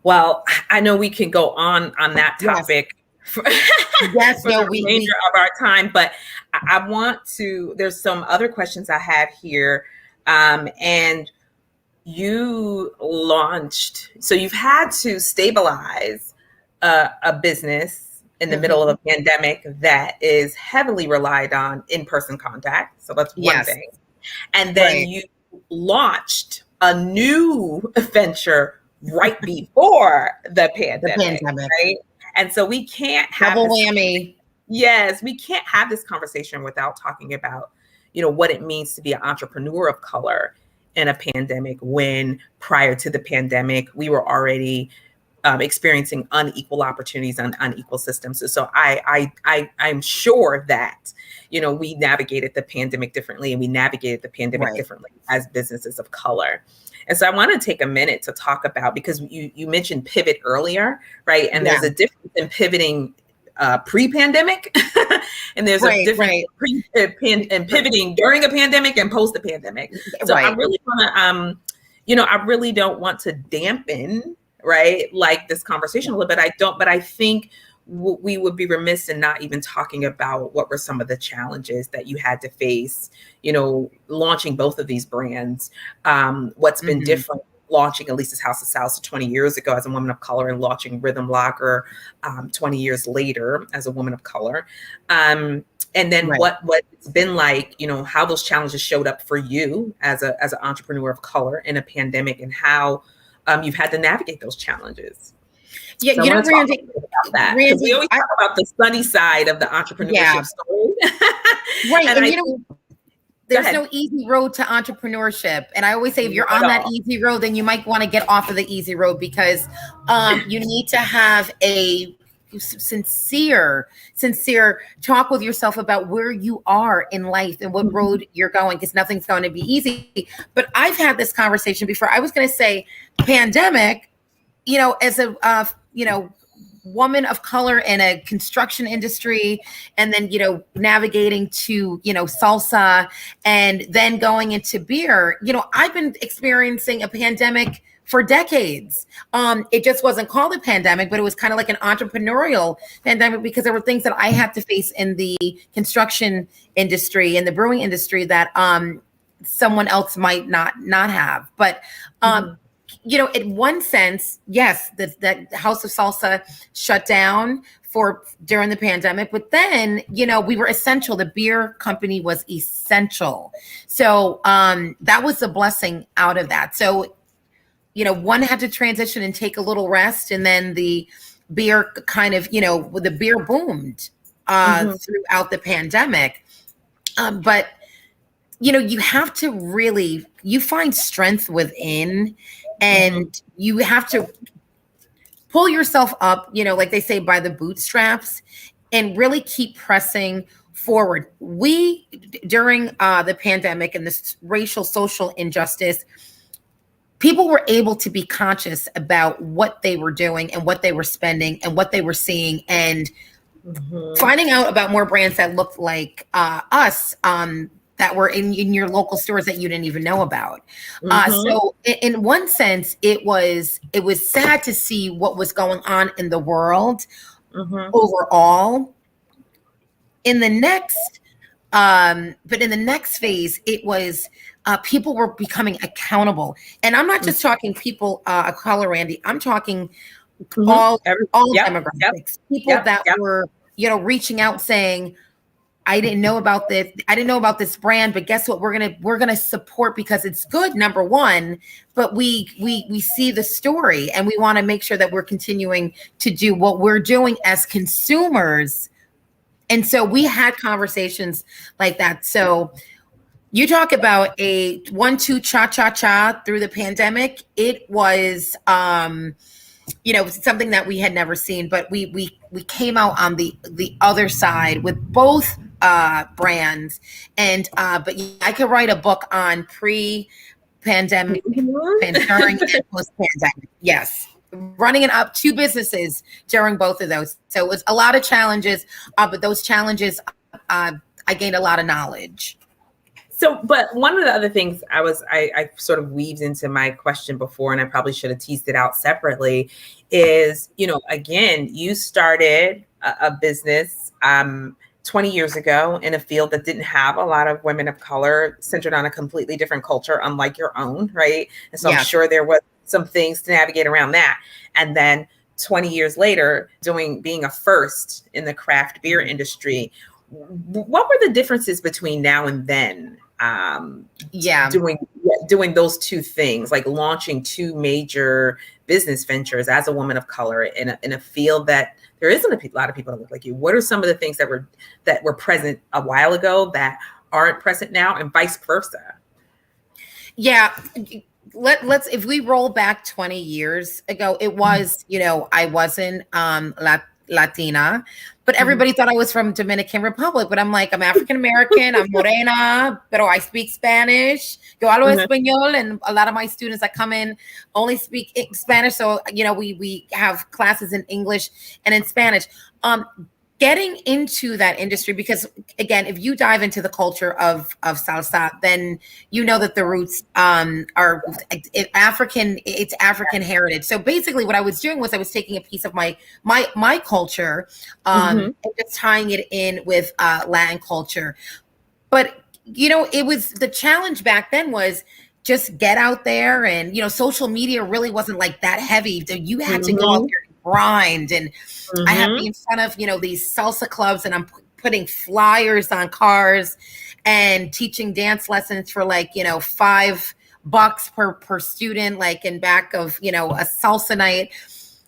Well, I know we can go on that topic for the remainder of our time, but I want to, there's some other questions I have here. And you launched, so you've had to stabilize a business in the middle of a pandemic that is heavily relied on in-person contact. So that's one thing. And then you launched a new venture right before the pandemic, right? And so we can't have double whammy. Yes, we can't have this conversation without talking about, what it means to be an entrepreneur of color in a pandemic, when prior to the pandemic, we were already experiencing unequal opportunities and unequal systems. So I'm sure that, we navigated the pandemic differently, and we navigated the pandemic differently as businesses of color. And so I want to take a minute to talk about, because you mentioned pivot earlier, right? And there's a difference in pivoting pre-pandemic, and there's a difference in pivoting during a pandemic and post the pandemic. So I really want to, I really don't want to dampen, like this conversation a little bit. But I think we would be remiss in not even talking about what were some of the challenges that you had to face, launching both of these brands. What's been different launching Alisa's House of Salsa 20 years ago as a woman of color, and launching Rhythm Lager 20 years later as a woman of color. And then what it's been like, how those challenges showed up for you as an entrepreneur of color in a pandemic, and how you've had to navigate those challenges. Yeah, so Randy, we always talk about the sunny side of the entrepreneurship story. And there's no easy road to entrepreneurship. And I always say, if you're on that easy road, then you might want to get off of the easy road, because you need to have a sincere talk with yourself about where you are in life and what road you're going, because nothing's going to be easy. But I've had this conversation before. I was going to say pandemic, as a, woman of color in a construction industry, and then, navigating to, salsa, and then going into beer, I've been experiencing a pandemic for decades. It just wasn't called a pandemic, but it was kind of like an entrepreneurial pandemic, because there were things that I had to face in the construction industry and the brewing industry that someone else might not have. But in one sense, yes, the House of Salsa shut down during the pandemic, but then, we were essential. The beer company was essential. So that was a blessing out of that. So, one had to transition and take a little rest, and then the beer kind of, the beer boomed throughout the pandemic. But you have to really, you find strength within, and you have to pull yourself up, like they say, by the bootstraps, and really keep pressing forward. We, during the pandemic and this racial social injustice, people were able to be conscious about what they were doing and what they were spending and what they were seeing, and finding out about more brands that looked like us, that were in your local stores that you didn't even know about. So in one sense, it was sad to see what was going on in the world overall. In the next, but in the next phase, it was people were becoming accountable. And I'm not just talking people of color, Randy. I'm talking all demographics. People that were, reaching out saying, I didn't know about this. I didn't know about this brand, but guess what? We're gonna support because it's good, number one. But we see the story, and we want to make sure that we're continuing to do what we're doing as consumers. And so we had conversations like that. So you talk about a 1-2 cha-cha-cha through the pandemic. It was something that we had never seen, but we came out on the other side with both brands. And but I could write a book on pre-pandemic and during and post-pandemic. Yes. Running it up 2 businesses during both of those. So it was a lot of challenges, but those challenges, I gained a lot of knowledge. So, but one of the other things I sort of weaved into my question before, and I probably should have teased it out separately, is, again, you started a business 20 years ago in a field that didn't have a lot of women of color, centered on a completely different culture, unlike your own, right? And so I'm sure there was some things to navigate around that. And then 20 years later, being a first in the craft beer industry, what were the differences between now and then? Doing those 2 things, like launching 2 major business ventures as a woman of color in a field that there isn't a lot of people that look like you. What are some of the things that were present a while ago that aren't present now, and vice versa? Yeah. Let's if we roll back 20 years ago, it was, I wasn't Latina, but everybody thought I was from Dominican Republic. But I'm like, I'm African American, I'm morena, pero I speak Spanish. Yo hablo español, and a lot of my students that come in only speak Spanish. So, we have classes in English and in Spanish. Getting into that industry, because again, if you dive into the culture of salsa, then you know that the roots are African. It's African heritage. So basically, what I was doing was I was taking a piece of my culture and just tying it in with Latin culture. But it was the challenge back then was just get out there, and social media really wasn't like that heavy. So you had to go out there and grind, and I had to be in front of these salsa clubs, and I'm putting flyers on cars and teaching dance lessons for like $5 per student, like in back of a salsa night.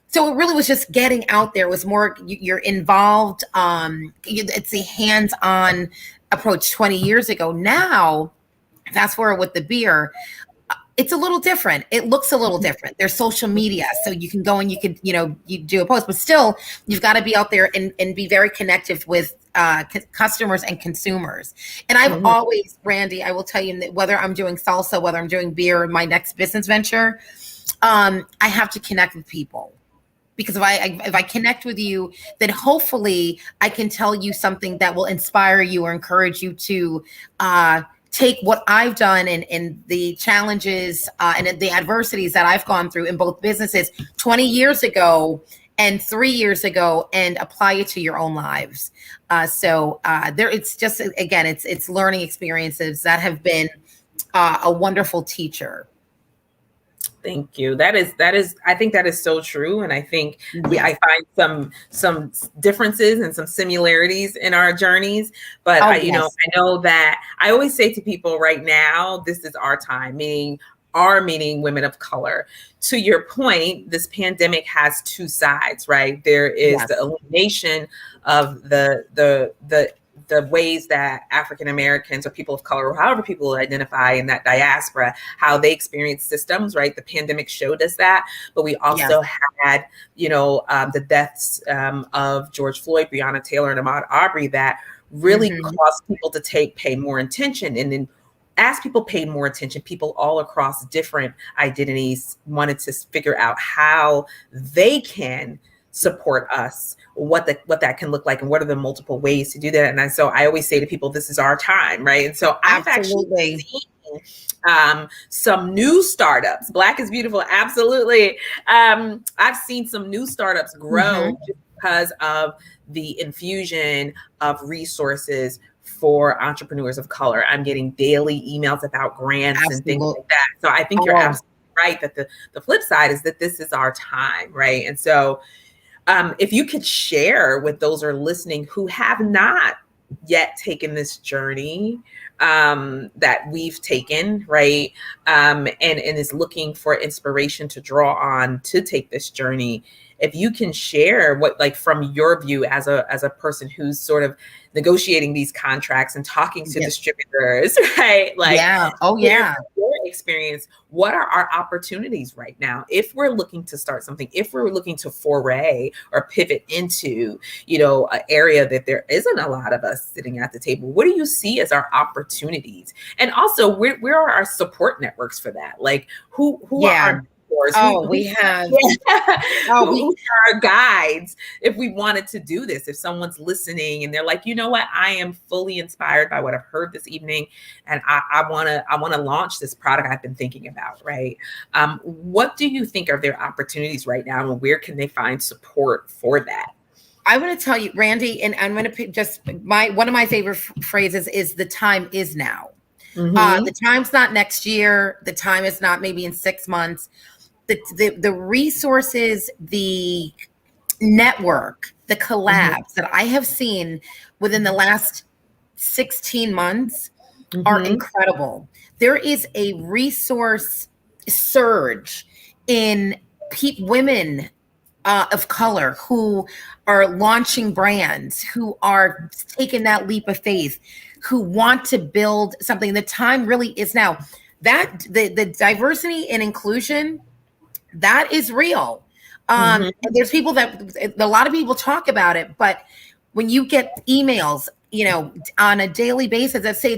So it really was just getting out there. It was more you're involved. It's a hands-on approach 20 years ago. Now, fast forward with the beer, it's a little different. It looks a little different. There's social media, so you can go and you could, you do a post, but still you've got to be out there and be very connected with customers and consumers. And I've always, Randy, I will tell you that whether I'm doing salsa, whether I'm doing beer, my next business venture, I have to connect with people. Because if I connect with you, then hopefully I can tell you something that will inspire you or encourage you to take what I've done and the challenges and the adversities that I've gone through in both businesses 20 years ago and 3 years ago and apply it to your own lives. It's just, again, it's learning experiences that have been a wonderful teacher. Thank you. That is, I think that is so true. And I think I find some differences and some similarities in our journeys. But I know that I always say to people right now, this is our time, meaning women of color. To your point, this pandemic has 2 sides, right? There is the elimination of the ways that African Americans or people of color, or however people identify in that diaspora, how they experience systems, right? The pandemic showed us that, but we also had, the deaths of George Floyd, Breonna Taylor, and Ahmaud Arbery that really Mhm. cause people to pay more attention. And then as people paid more attention, people all across different identities wanted to figure out how they can support us, what that can look like, and what are the multiple ways to do that. And so I always say to people, this is our time, right? And so I've actually Absolutely. seen some new startups. Black is beautiful, absolutely. I've seen some new startups grow just because of the infusion of resources for entrepreneurs of color. I'm getting daily emails about grants and things like that. So I think you're absolutely right that the flip side is that this is our time, right? And so if you could share with those who are listening who have not yet taken this journey that we've taken, right? And is looking for inspiration to draw on to take this journey. If you can share what, like, from your view as a person who's sort of negotiating these contracts and talking to distributors, right? Like, your experience, what are our opportunities right now? If we're looking to start something, if we're looking to foray or pivot into, an area that there isn't a lot of us sitting at the table, what do you see as our opportunities? And also, where are our support networks for that? Like, who are our we have who are our guides if we wanted to do this? If someone's listening and they're like, you know what, I am fully inspired by what I've heard this evening, and I want to launch this product I've been thinking about, right? What do you think are their opportunities right now, and where can they find support for that? I'm going to tell you, Randi, and I'm going to pick just one of my favorite phrases is the time is now. The time's not next year. The time is not maybe in 6 months. The resources, the network, the collabs that I have seen within the last 16 months are incredible. There is a resource surge in women of color who are launching brands, who are taking that leap of faith, who want to build something. The time really is now. That the diversity and inclusion, that is real. And there's people that a lot of people talk about it, but when you get emails, on a daily basis that say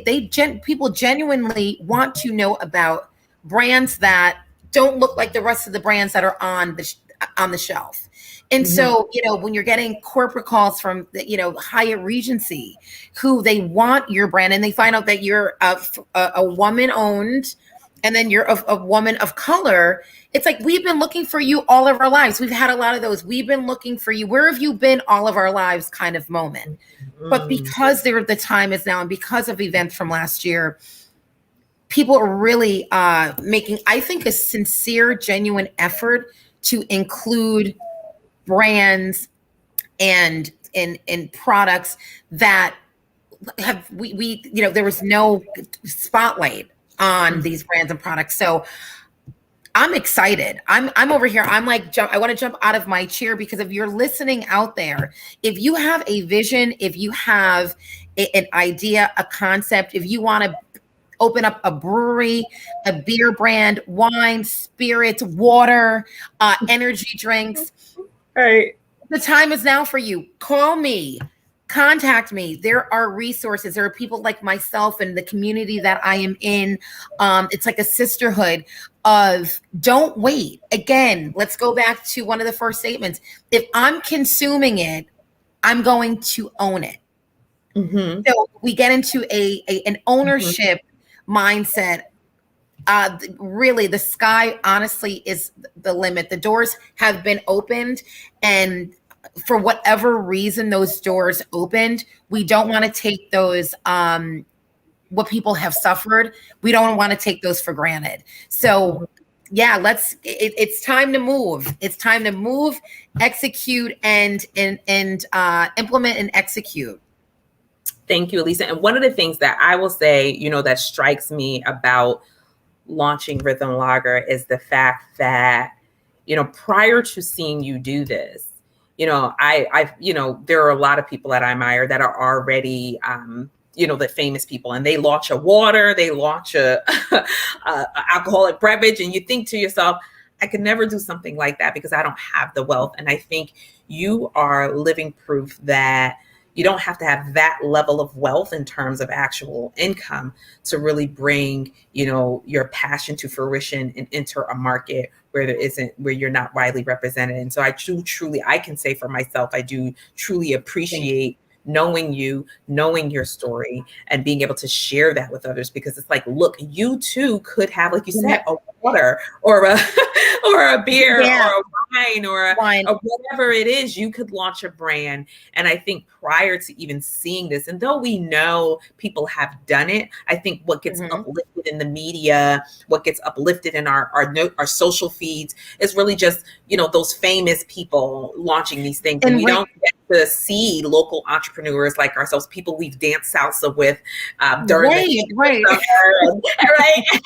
people genuinely want to know about brands that don't look like the rest of the brands that are on the shelf. And so, when you're getting corporate calls from, Hyatt Regency, who they want your brand, and they find out that you're a woman owned, and then you're a woman of color, it's like, we've been looking for you all of our lives. We've had a lot of those. We've been looking for you. Where have you been all of our lives kind of moment? But because the time is now, and because of events from last year, people are really making, I think, a sincere, genuine effort to include brands and products that have there was no spotlight on these brands and products. So I'm excited. I'm over here. I'm like, I want to jump out of my chair, because if you're listening out there, if you have a vision, if you have an idea, a concept, if you want to open up a brewery, a beer brand, wine, spirits, water, energy drinks, right, the time is now for you. Call me. Contact me. There are resources. There are people like myself and the community that I am in. It's like a sisterhood of don't wait. Again, let's go back to one of the first statements. If I'm consuming it, I'm going to own it. So we get into an ownership mindset. Really, the sky, honestly, is the limit. The doors have been opened, and for whatever reason those doors opened, we don't want to take those what people have suffered, we don't want to take those for granted. So yeah, it's time to move. It's time to move, execute, and implement and execute. Thank you, Alisa. And one of the things that I will say, that strikes me about launching Rhythm Lager is the fact that, prior to seeing you do this, there are a lot of people that I admire that are already, the famous people, and they launch a water, they launch a alcoholic beverage, and you think to yourself, I could never do something like that because I don't have the wealth. And I think you are living proof that, You don't have to have that level of wealth in terms of actual income to really bring, your passion to fruition and enter a market where you're not widely represented. And so I truly, I can say for myself, I do truly appreciate knowing you, knowing your story, and being able to share that with others, because it's like, look, you too could have, like you said, a water or a or a beer or a wine or whatever it is. You could launch a brand. And I think prior to even seeing this, and though we know people have done it, I think what gets uplifted in the media, what gets uplifted in our social feeds is really just, those famous people launching these things. And we don't get to see local entrepreneurs like ourselves, people we've danced salsa with during the summer,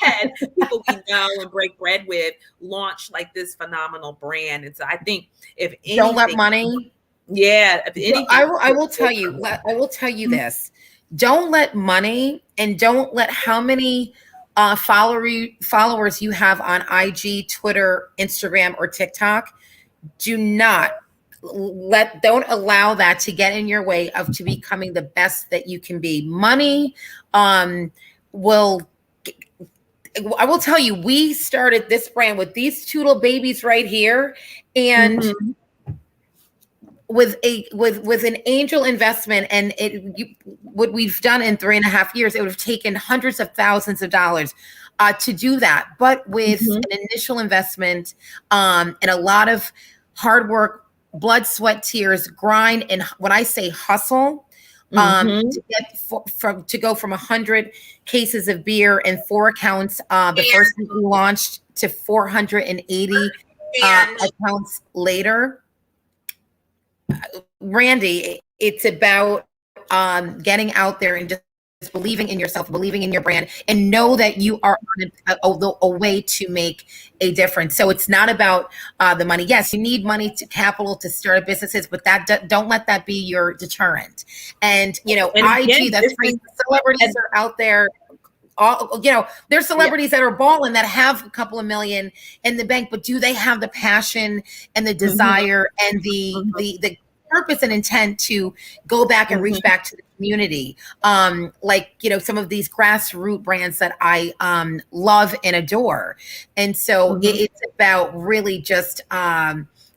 and people we know and break bread with launch like this phenomenal brand. And so I think if anything, don't let money. Yeah. If anything, I will tell you this. Don't let money, and don't let how many followers you have on IG, Twitter, Instagram, or TikTok. Don't allow that to get in your way to becoming the best that you can be. Money I will tell you, we started this brand with these two little babies right here, and with an angel investment, and what we've done in 3.5 years, it would have taken hundreds of thousands of dollars to do that. But with an initial investment and a lot of hard work, blood, sweat, tears, grind, and when I say hustle, to go from 100 cases of beer and 4 accounts the first week we launched to 480 accounts later. Randi, it's about getting out there and just believing in yourself, believing in your brand, and know that you are on a way to make a difference. So it's not about the money. Yes, you need money to capital to start businesses, but don't let that be your deterrent. And IG, that's great. Celebrities are out there. There's celebrities that are balling that have a couple of million in the bank, but do they have the passion and the desire and the purpose and intent to go back and reach back to the community? Some of these grassroots brands that I love and adore. And so it's about really just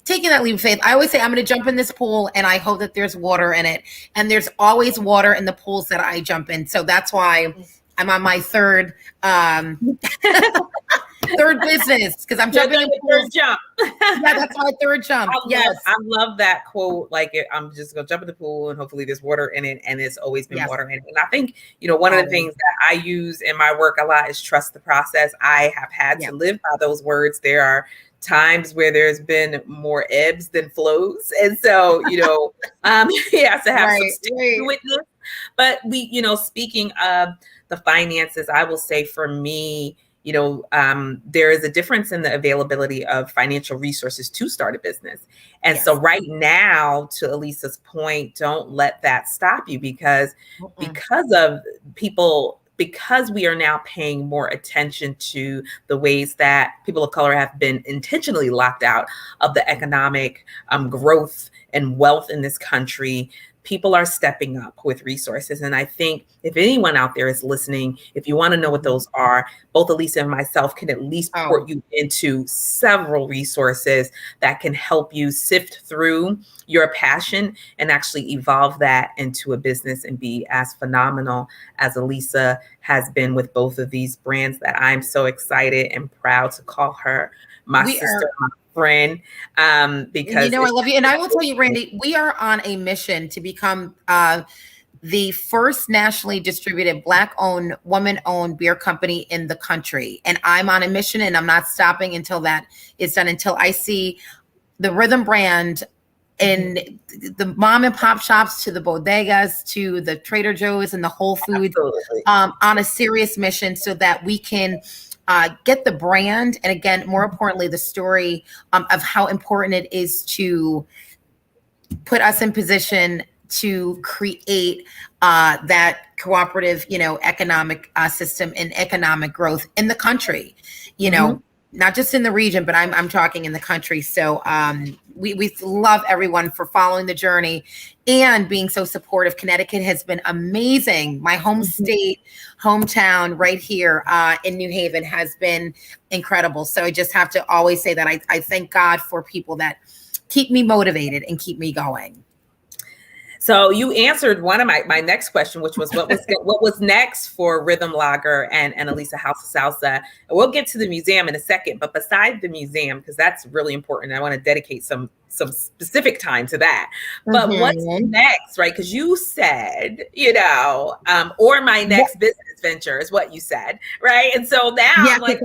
taking that leap of faith. I always say, I'm going to jump in this pool and I hope that there's water in it. And there's always water in the pools that I jump in. So that's why I'm on my third business, because I'm jumping in third jump. Yeah, that's my third jump. I love that quote. Like, I'm just gonna jump in the pool and hopefully there's water in it, and it's always been water in it. And I think one of the things that I use in my work a lot is trust the process. I have had to live by those words. There are times where there's been more ebbs than flows, and so you have to have some stick with this. But speaking of the finances, I will say for me, there is a difference in the availability of financial resources to start a business. And so right now, to Alisa's point, don't let that stop you, because we are now paying more attention to the ways that people of color have been intentionally locked out of the economic growth and wealth in this country. People are stepping up with resources. And I think if anyone out there is listening, if you want to know what those are, both Alisa and myself can at least port you into several resources that can help you sift through your passion and actually evolve that into a business and be as phenomenal as Alisa has been with both of these brands that I'm so excited and proud to call her my sister, my friend, because I love you. And I will tell you, Randi, we are on a mission to become the first nationally distributed Black-owned, woman-owned beer company in the country. And I'm on a mission, and I'm not stopping until that is done, until I see the Rhythm brand in the mom and pop shops, to the bodegas, to the Trader Joe's and the Whole Foods, on a serious mission, so that we can get the brand, and again, more importantly, the story of how important it is to put us in position to create that cooperative, economic system and economic growth in the country. not just in the region, but I'm talking in the country. So we love everyone for following the journey and being so supportive. Connecticut has been amazing. My home state, hometown right here in New Haven has been incredible. So I just have to always say that I thank God for people that keep me motivated and keep me going. So you answered one of my next question, which was what was next for Rhythm Lager and Alisa House of Salsa. And we'll get to the museum in a second, but beside the museum, because that's really important, I want to dedicate some specific time to that. But what's next, right? Because you said, or my next business venture is what you said, right? And so now I'm like,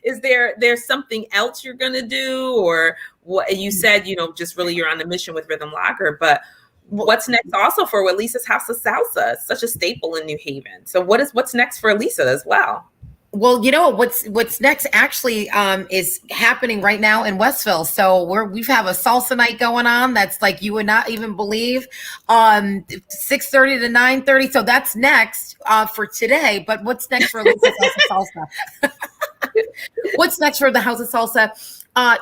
is there's something else you're gonna do, or what? You said, just really you're on a mission with Rhythm Lager, but what's next also for Alisa's House of Salsa? It's such a staple in New Haven. So what's next for Alisa as well? Well, what's next actually is happening right now in Westville. So we have a salsa night going on that's like you would not even believe, 6:30 to 9:30. So that's next for today. But what's next for Alisa's House of Salsa? What's next for the House of Salsa?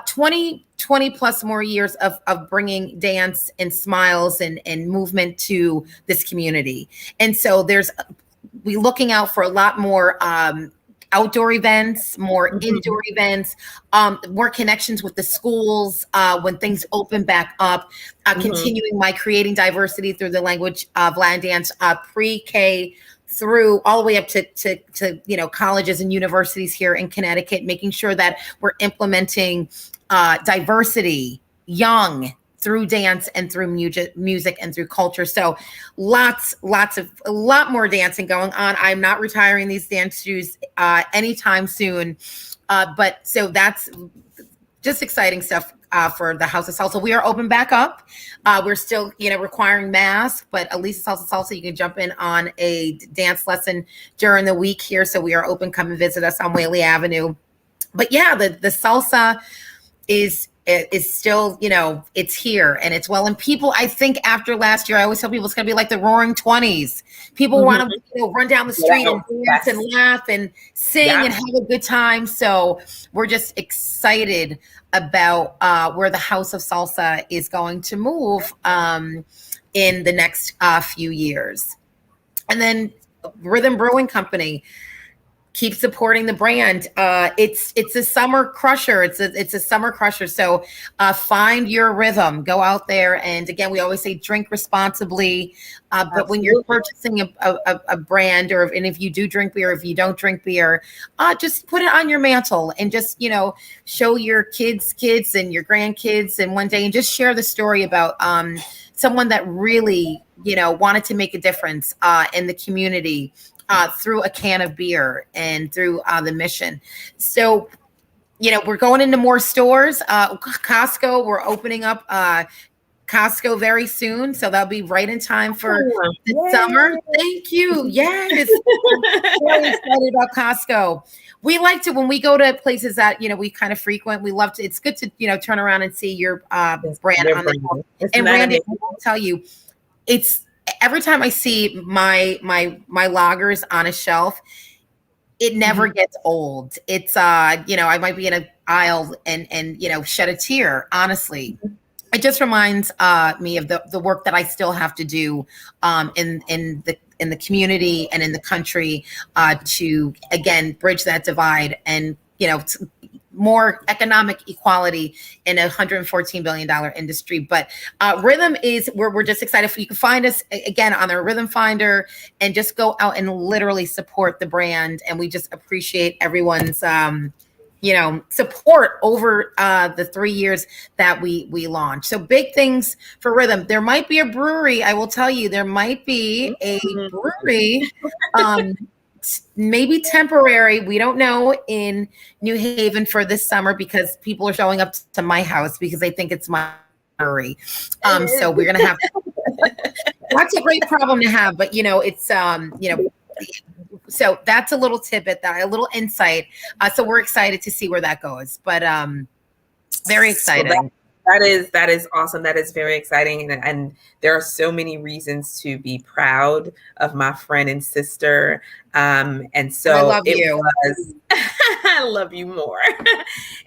20 plus more years of bringing dance and smiles and movement to this community. And so we're looking out for a lot more outdoor events, more indoor events, more connections with the schools when things open back up, continuing my creating diversity through the language of Latin dance, pre-K through all the way up to colleges and universities here in Connecticut, making sure that we're implementing diversity young through dance and through music and through culture. So a lot more dancing going on. I'm not retiring these dance shoes anytime soon. But so that's just exciting stuff for the House of Salsa. We are open back up. We're still, requiring masks, but Alisa's House of Salsa, you can jump in on a dance lesson during the week here. So we are open. Come and visit us on Whaley Avenue. But yeah, the salsa is still, it's here and it's well. And people, I think after last year, I always tell people it's going to be like the Roaring 20s. People want to run down the street and dance and laugh and sing and have a good time. So we're just excited about where the House of Salsa is going to move in the next few years. And then Rhythm Brewing Company. Keep supporting the brand. It's a summer crusher. It's a summer crusher. So find your rhythm. Go out there. And again, we always say drink responsibly. But when you're purchasing a brand, and if you do drink beer, if you don't drink beer, just put it on your mantle and just, show your kids and your grandkids and one day and just share the story about someone that really, wanted to make a difference in the community. Through a can of beer and through the mission. So, we're going into more stores. Costco, we're opening up Costco very soon. So that'll be right in time for the summer. Thank you. Yes. Very excited about Costco. We like to, when we go to places that, we kind of frequent, we love to, it's good to, turn around and see your brand on the wall. And Randy, I will tell you, every time I see my lagers on a shelf, it never gets old. It's I might be in an aisle and shed a tear. Honestly, it just reminds me of the work that I still have to do in the community and in the country to again bridge that divide and more economic equality in a $114 billion industry. But Rhythm is, we're just excited. You can find us again on our Rhythm Finder and just go out and literally support the brand. And we just appreciate everyone's, support over the 3 years that we launched. So big things for Rhythm. There might be a brewery. I will tell you, there might be a brewery, maybe temporary, we don't know, in New Haven for this summer because people are showing up to my house because they think it's my brewery. So we're gonna have that's a great problem to have, but it's so that's a little tidbit, a little insight. So we're excited to see where that goes, but very exciting. So that is awesome. That is very exciting. And there are so many reasons to be proud of my friend and sister. And so I love you. I love you more.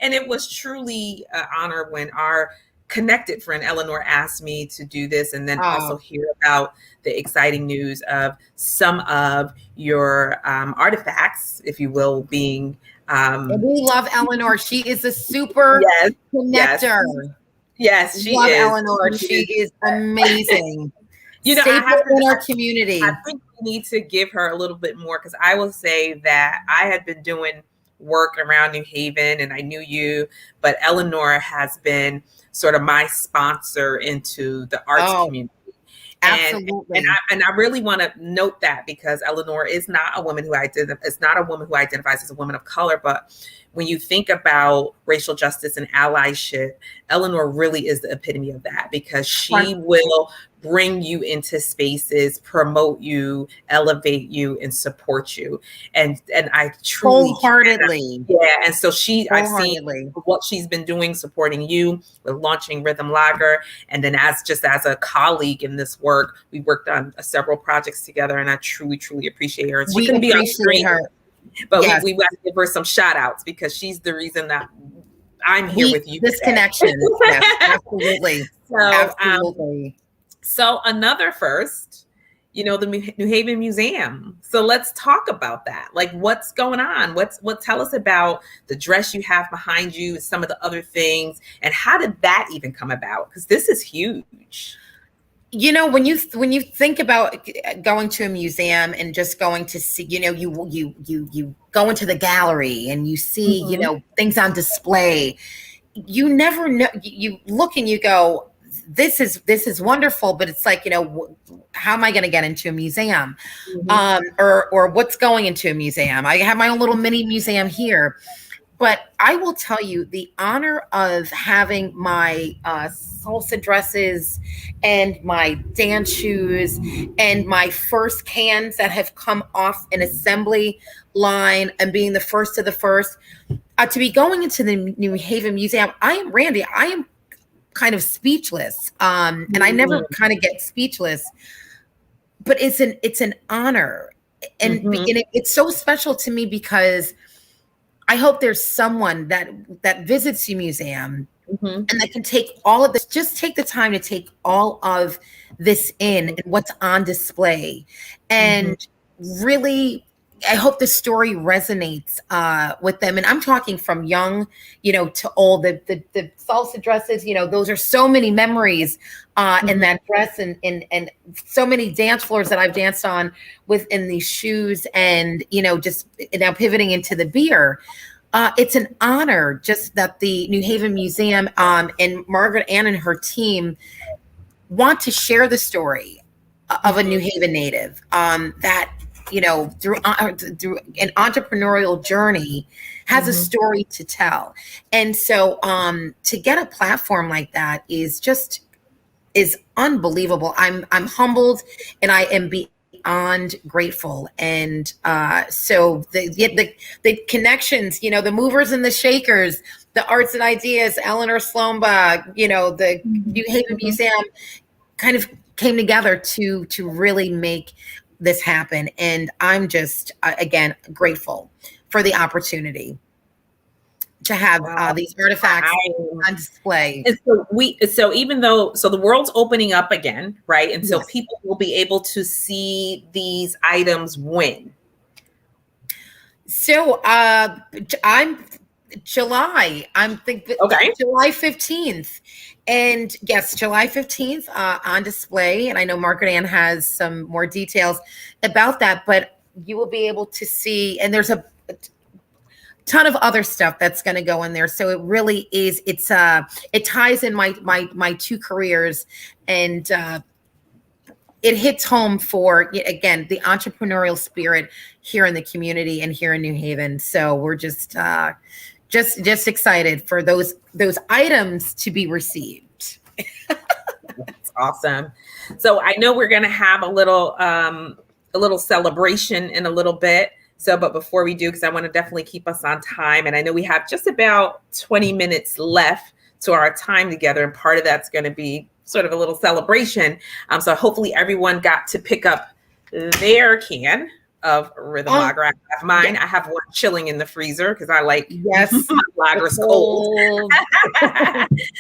And it was truly an honor when our connected friend Eleanor asked me to do this, and then also hear about the exciting news of some of your artifacts, if you will, being. And we love Eleanor. She is a super connector. Yes, she love is. Eleanor. She is amazing. You know, Staple in our community. I think we need to give her a little bit more, because I will say that I had been doing work around New Haven and I knew you, but Eleanor has been sort of my sponsor into the arts community. Absolutely. And I really want to note that, because Eleanor is not a woman who identifies as a woman of color, but when you think about racial justice and allyship, Eleanor really is the epitome of that, because she will bring you into spaces, promote you, elevate you, and support you. And I truly wholeheartedly. And so I've seen what she's been doing, supporting you with launching Rhythm Lager. And then as a colleague in this work, we worked on several projects together, and I truly, truly appreciate her. And she couldn't be on screen, but we want to give her some shout outs, because she's the reason that I'm here with you. This connection. Yes, absolutely. Absolutely. So another first, the New Haven Museum. So let's talk about that. Like, what's going on? Tell us about the dress you have behind you and some of the other things, and how did that even come about? Because this is huge. When you think about going to a museum and just going to see, you go into the gallery and you see, things on display. You never know. You look and you go, this is wonderful, but it's like, how am I going to get into a museum? Or what's going into a museum? I have my own little mini museum here, but I will tell you, the honor of having my salsa dresses and my dance shoes and my first cans that have come off an assembly line and being the first of the first, to be going into the New Haven Museum. I am kind of speechless. And I never kind of get speechless, but it's an honor. And, and it's so special to me, because I hope there's someone that visits your museum and that can take all of this, just take the time to take all of this in and what's on display. And really, I hope the story resonates with them. And I'm talking from young, to old. The salsa dresses, those are so many memories in that dress, and so many dance floors that I've danced on within these shoes, and just now pivoting into the beer. It's an honor just that the New Haven Museum and Margaret Ann and her team want to share the story of a New Haven native that, through an entrepreneurial journey has a story to tell. And so to get a platform like that is unbelievable. I'm humbled, and I am beyond grateful. And so the connections, the movers and the shakers, the arts and ideas, Eleanor Slomba, the New Haven Museum kind of came together to really make this happen. And I'm just, again, grateful for the opportunity to have these artifacts on display. And so even though the world's opening up again, right? And so people will be able to see these items when? So I'm July 15th. And yes, July 15th on display. And I know Margaret Ann has some more details about that, but you will be able to see, and there's a ton of other stuff that's going to go in there. So it really is, it ties in my two careers, and it hits home for, again, the entrepreneurial spirit here in the community and here in New Haven. So we're just excited for those items to be received. That's awesome. So I know we're going to have a little celebration in a little bit. So, but before we do, because I want to definitely keep us on time, and I know we have just about 20 minutes left to our time together, and part of that's going to be sort of a little celebration. So hopefully everyone got to pick up their can of rhythmograph. I have mine. I have one chilling in the freezer because I like Yes. my lagers cold.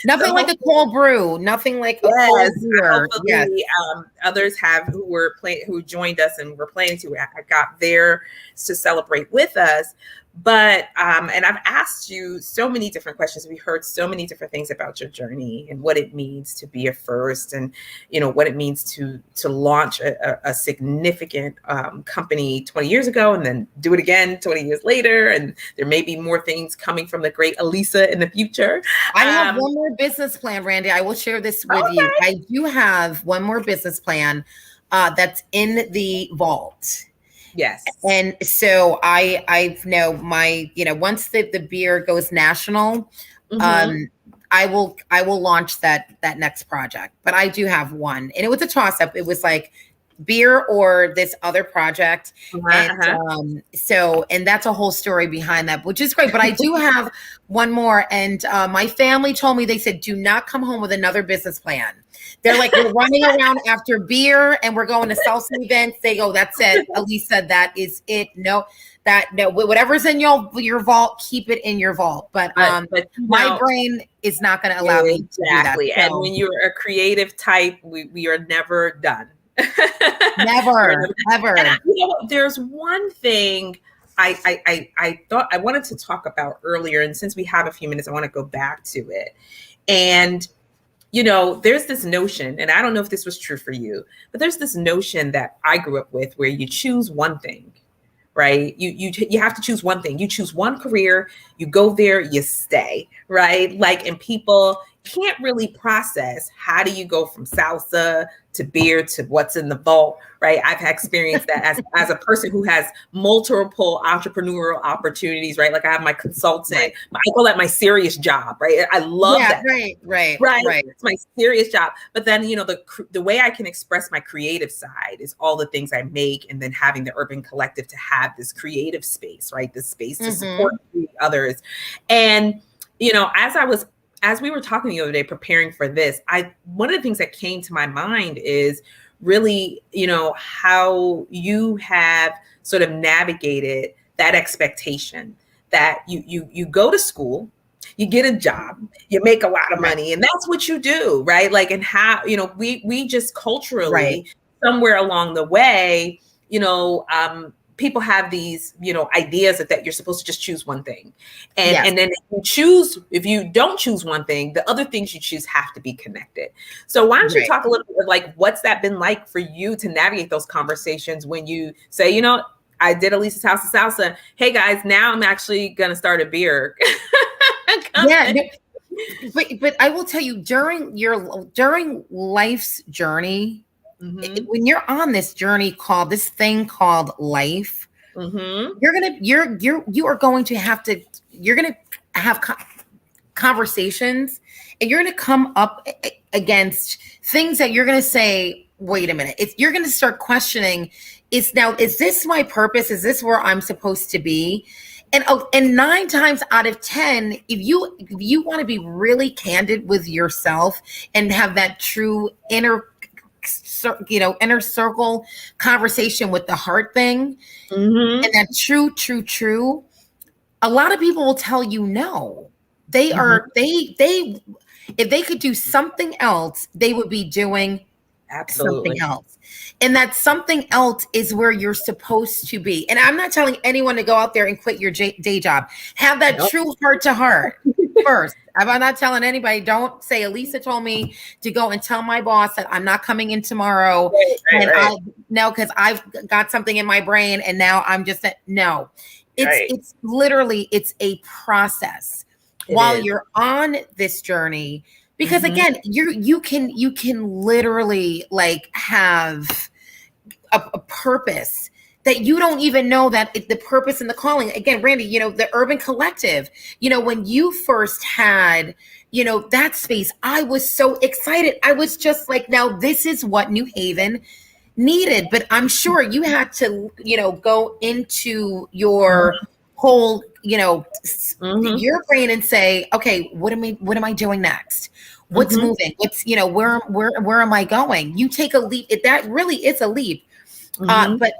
Nothing like a cold brew. Nothing like a cold beer. Yes. Others who joined us and were planning to. I got there to celebrate with us. But and I've asked you so many different questions. We heard so many different things about your journey and what it means to be a first, and what it means to launch a significant company 20 years ago, and then do it again 20 years later. And there may be more things coming from the great Alisa in the future. I have one more business plan, Randy. I will share this with you. I do have one more business plan that's in the vault. Yes. And so I know my, once the beer goes national, I will launch that next project. But I do have one, and it was a toss up. It was like beer or this other project. And and that's a whole story behind that, which is great. But I do have one more. And my family told me, they said, do not come home with another business plan. They're like, we're running around after beer and we're going to salsa events. They go, that's it. Alisa, that is it. No, whatever's in your vault, keep it in your vault. But my brain is not going to allow me to do that. Exactly. So. And when you're a creative type, we are never done. Never, ever. And there's one thing I thought I wanted to talk about earlier. And since we have a few minutes, I want to go back to it. And there's this notion, and I don't know if this was true for you, but there's this notion that I grew up with where you choose one thing, right? You have to choose one thing. You choose one career, you go there, you stay, right? And people can't really process, how do you go from salsa to beer to what's in the vault, right? I've experienced that as a person who has multiple entrepreneurial opportunities, right? Like I have my consulting, I call that my serious job, right? I love that. Right. It's my serious job. But then, the way I can express my creative side is all the things I make, and then having the Urban Collective to have this creative space, right? This space to support others. And, as we were talking the other day, preparing for this, one of the things that came to my mind is really, how you have sort of navigated that expectation that you go to school, you get a job, you make a lot of money, and that's what you do, right? And how, we just culturally, somewhere along the way, people have these, ideas that you're supposed to just choose one thing. And then if you don't choose one thing, the other things you choose have to be connected. So why don't you talk a little bit of what's that been like for you to navigate those conversations when you say, I did Alisa's House of Salsa. Hey guys, now I'm actually going to start a beer. But I will tell you, during life's journey, when you're on this journey this thing called life, you are going to have conversations, and you're going to come up against things that you're going to say, wait a minute, you're going to start questioning, is this my purpose? Is this where I'm supposed to be? And 9 times out of 10, if you want to be really candid with yourself and have that true inner circle conversation with the heart thing, and that true, a lot of people will tell you no. They are if they could do something else, they would be doing something else. And that something else is where you're supposed to be. And I'm not telling anyone to go out there and quit your day job. Have that true heart to heart first. I'm not telling anybody, don't say, Alisa told me to go and tell my boss that I'm not coming in tomorrow. Because I've got something in my brain and now I'm just, no. It's literally, it's a process while you're on this journey. Because again, you can literally have a purpose that you don't even know that the purpose and the calling. Again, Randy, the Urban Collective, when you first had, that space, I was so excited. I was just like, now this is what New Haven needed. But I'm sure you had to, go into your whole, your brain and say, okay, what am I doing next? What's moving? What's, where am I going? You take a leap. That really is a leap. But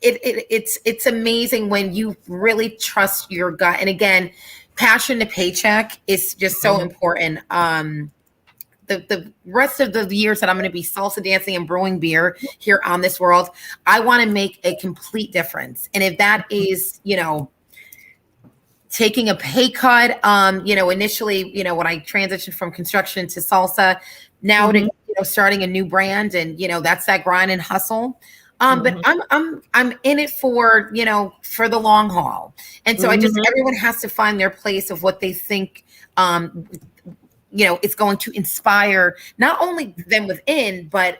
it's amazing when you really trust your gut. And again, passion to paycheck is just so important. The rest of the years that I'm going to be salsa dancing and brewing beer here on this world, I want to make a complete difference. And if that is, taking a pay cut, initially, when I transitioned from construction to salsa, now to starting a new brand, and that's that grind and hustle. But I'm in it for the long haul, and so everyone has to find their place of what they think it's going to inspire not only them within, but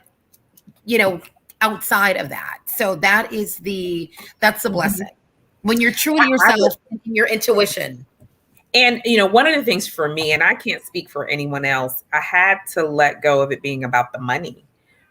outside of that. So that's the blessing. When you're true to yourself and your intuition. And, one of the things for me, and I can't speak for anyone else, I had to let go of it being about the money,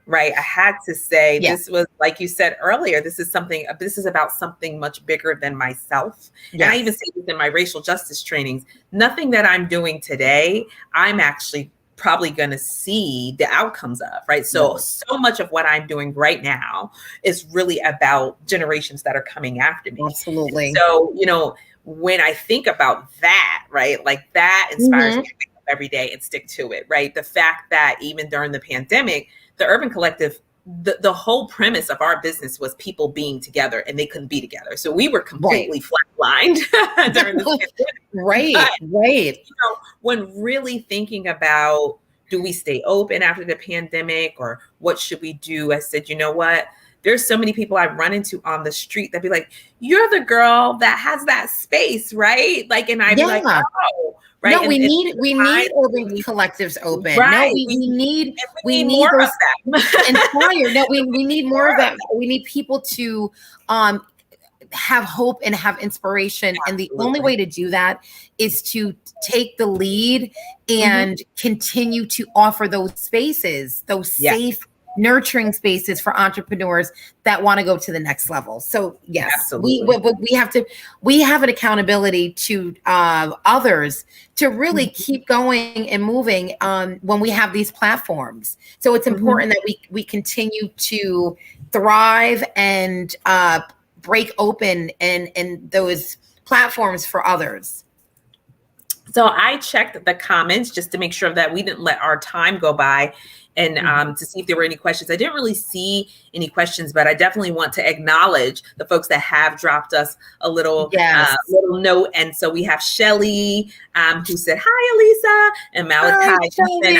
right? I had to say, This was, like you said earlier, this is about something much bigger than myself. Yes. And I even say this in my racial justice trainings, nothing that I'm doing today, I'm actually probably going to see the outcomes of, right? So much of what I'm doing right now is really about generations that are coming after me. Absolutely. So, when I think about that, right, like that inspires me to wake up every day and stick to it, right? The fact that even during the pandemic, the Urban Collective, the whole premise of our business was people being together, and they couldn't be together. So we were completely flatlined during this pandemic. Right. When really thinking about, do we stay open after the pandemic, or what should we do? I said, you know what? There's so many people I run into on the street that be like, you're the girl that has that space, right? Like, and I'd be like, oh, right. No, we need urban collectives open. Right. No, we need more of that. Inspire. No, we need more of that. We need people to have hope and have inspiration. Absolutely. And the only way to do that is to take the lead and continue to offer those spaces, those safe, nurturing spaces for entrepreneurs that want to go to the next level. So yes, absolutely. we have an accountability to others to really keep going and moving when we have these platforms. So it's important that we continue to thrive and break open and those platforms for others. So I checked the comments just to make sure that we didn't let our time go by, and to see if there were any questions. I didn't really see any questions, but I definitely want to acknowledge the folks that have dropped us a little little note. And so we have Shelly, who said, hi, Alisa, and Malachi. And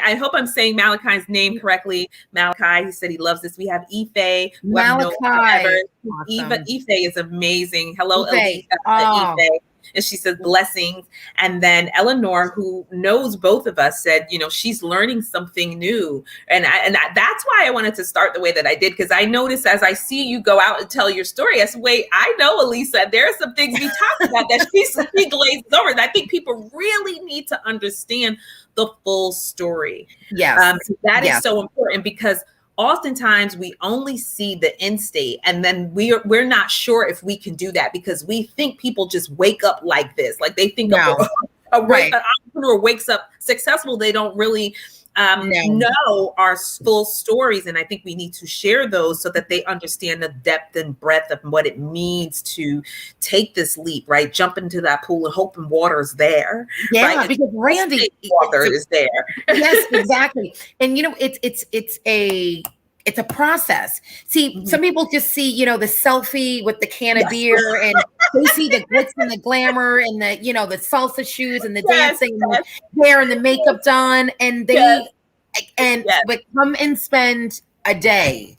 I hope I'm saying Malachi's name correctly. Malachi, he said he loves this. We have Ife. Malachi. Awesome. Ife is amazing. Hello, Ife. Ife. And she says blessings. And then Eleanor, who knows both of us, said, she's learning something new. And that's why I wanted to start the way that I did, because I noticed as I see you go out and tell your story, I said, wait, I know, Alisa, there are some things we talked about that she glazed over. And I think people really need to understand the full story. Yes. That is so important, because oftentimes we only see the end state, and then we're not sure if we can do that, because we think people just wake up like this. Like they think an entrepreneur wakes up successful. They don't really know our full stories. And I think we need to share those so that they understand the depth and breadth of what it means to take this leap, right? Jump into that pool and hope and water is there. Yeah, right? Because Randy, water is there. Yes, exactly. And it's a process. See, some people just see, the selfie with the can of beer, and they see the glitz and the glamour and the, the salsa shoes and the dancing and the hair and the makeup done. And but come and spend a day,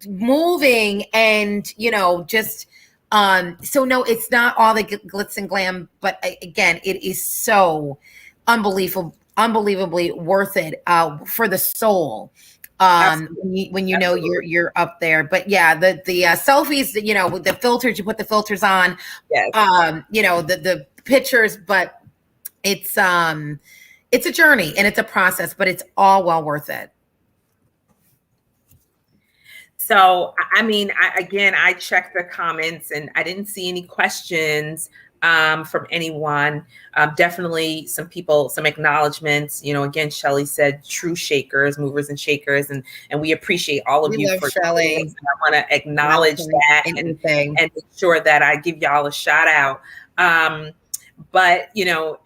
moving and, just, so no, it's not all the glitz and glam, but again, it is so unbelievably worth it for the soul. When you're up there. But yeah, the selfies, with the filters, you put the filters on, the pictures, but it's a journey and it's a process, but it's all well worth it. So, I mean, I checked the comments and I didn't see any questions. from anyone. Definitely some people, some acknowledgments. Again, Shelley said true shakers, movers and shakers, and we appreciate all of We you love for Shelley. joining us. And I want to acknowledge that and make sure that I give y'all a shout out. But,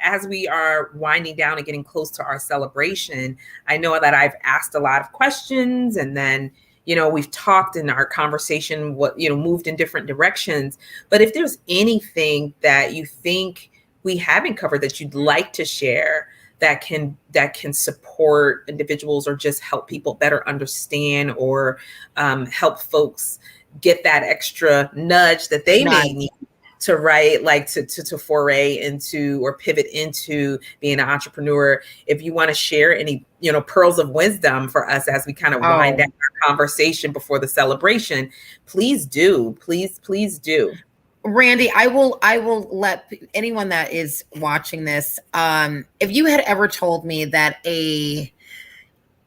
as we are winding down and getting close to our celebration, I know that I've asked a lot of questions, and then, we've talked in our conversation, moved in different directions. But if there's anything that you think we haven't covered that you'd like to share that can support individuals or just help people better understand or help folks get that extra nudge that they may need to write, like to foray into or pivot into being an entrepreneur. If you want to share any, pearls of wisdom for us as we kind of wind down our conversation before the celebration, please do. Please do. Randi, I will let anyone that is watching this, if you had ever told me that a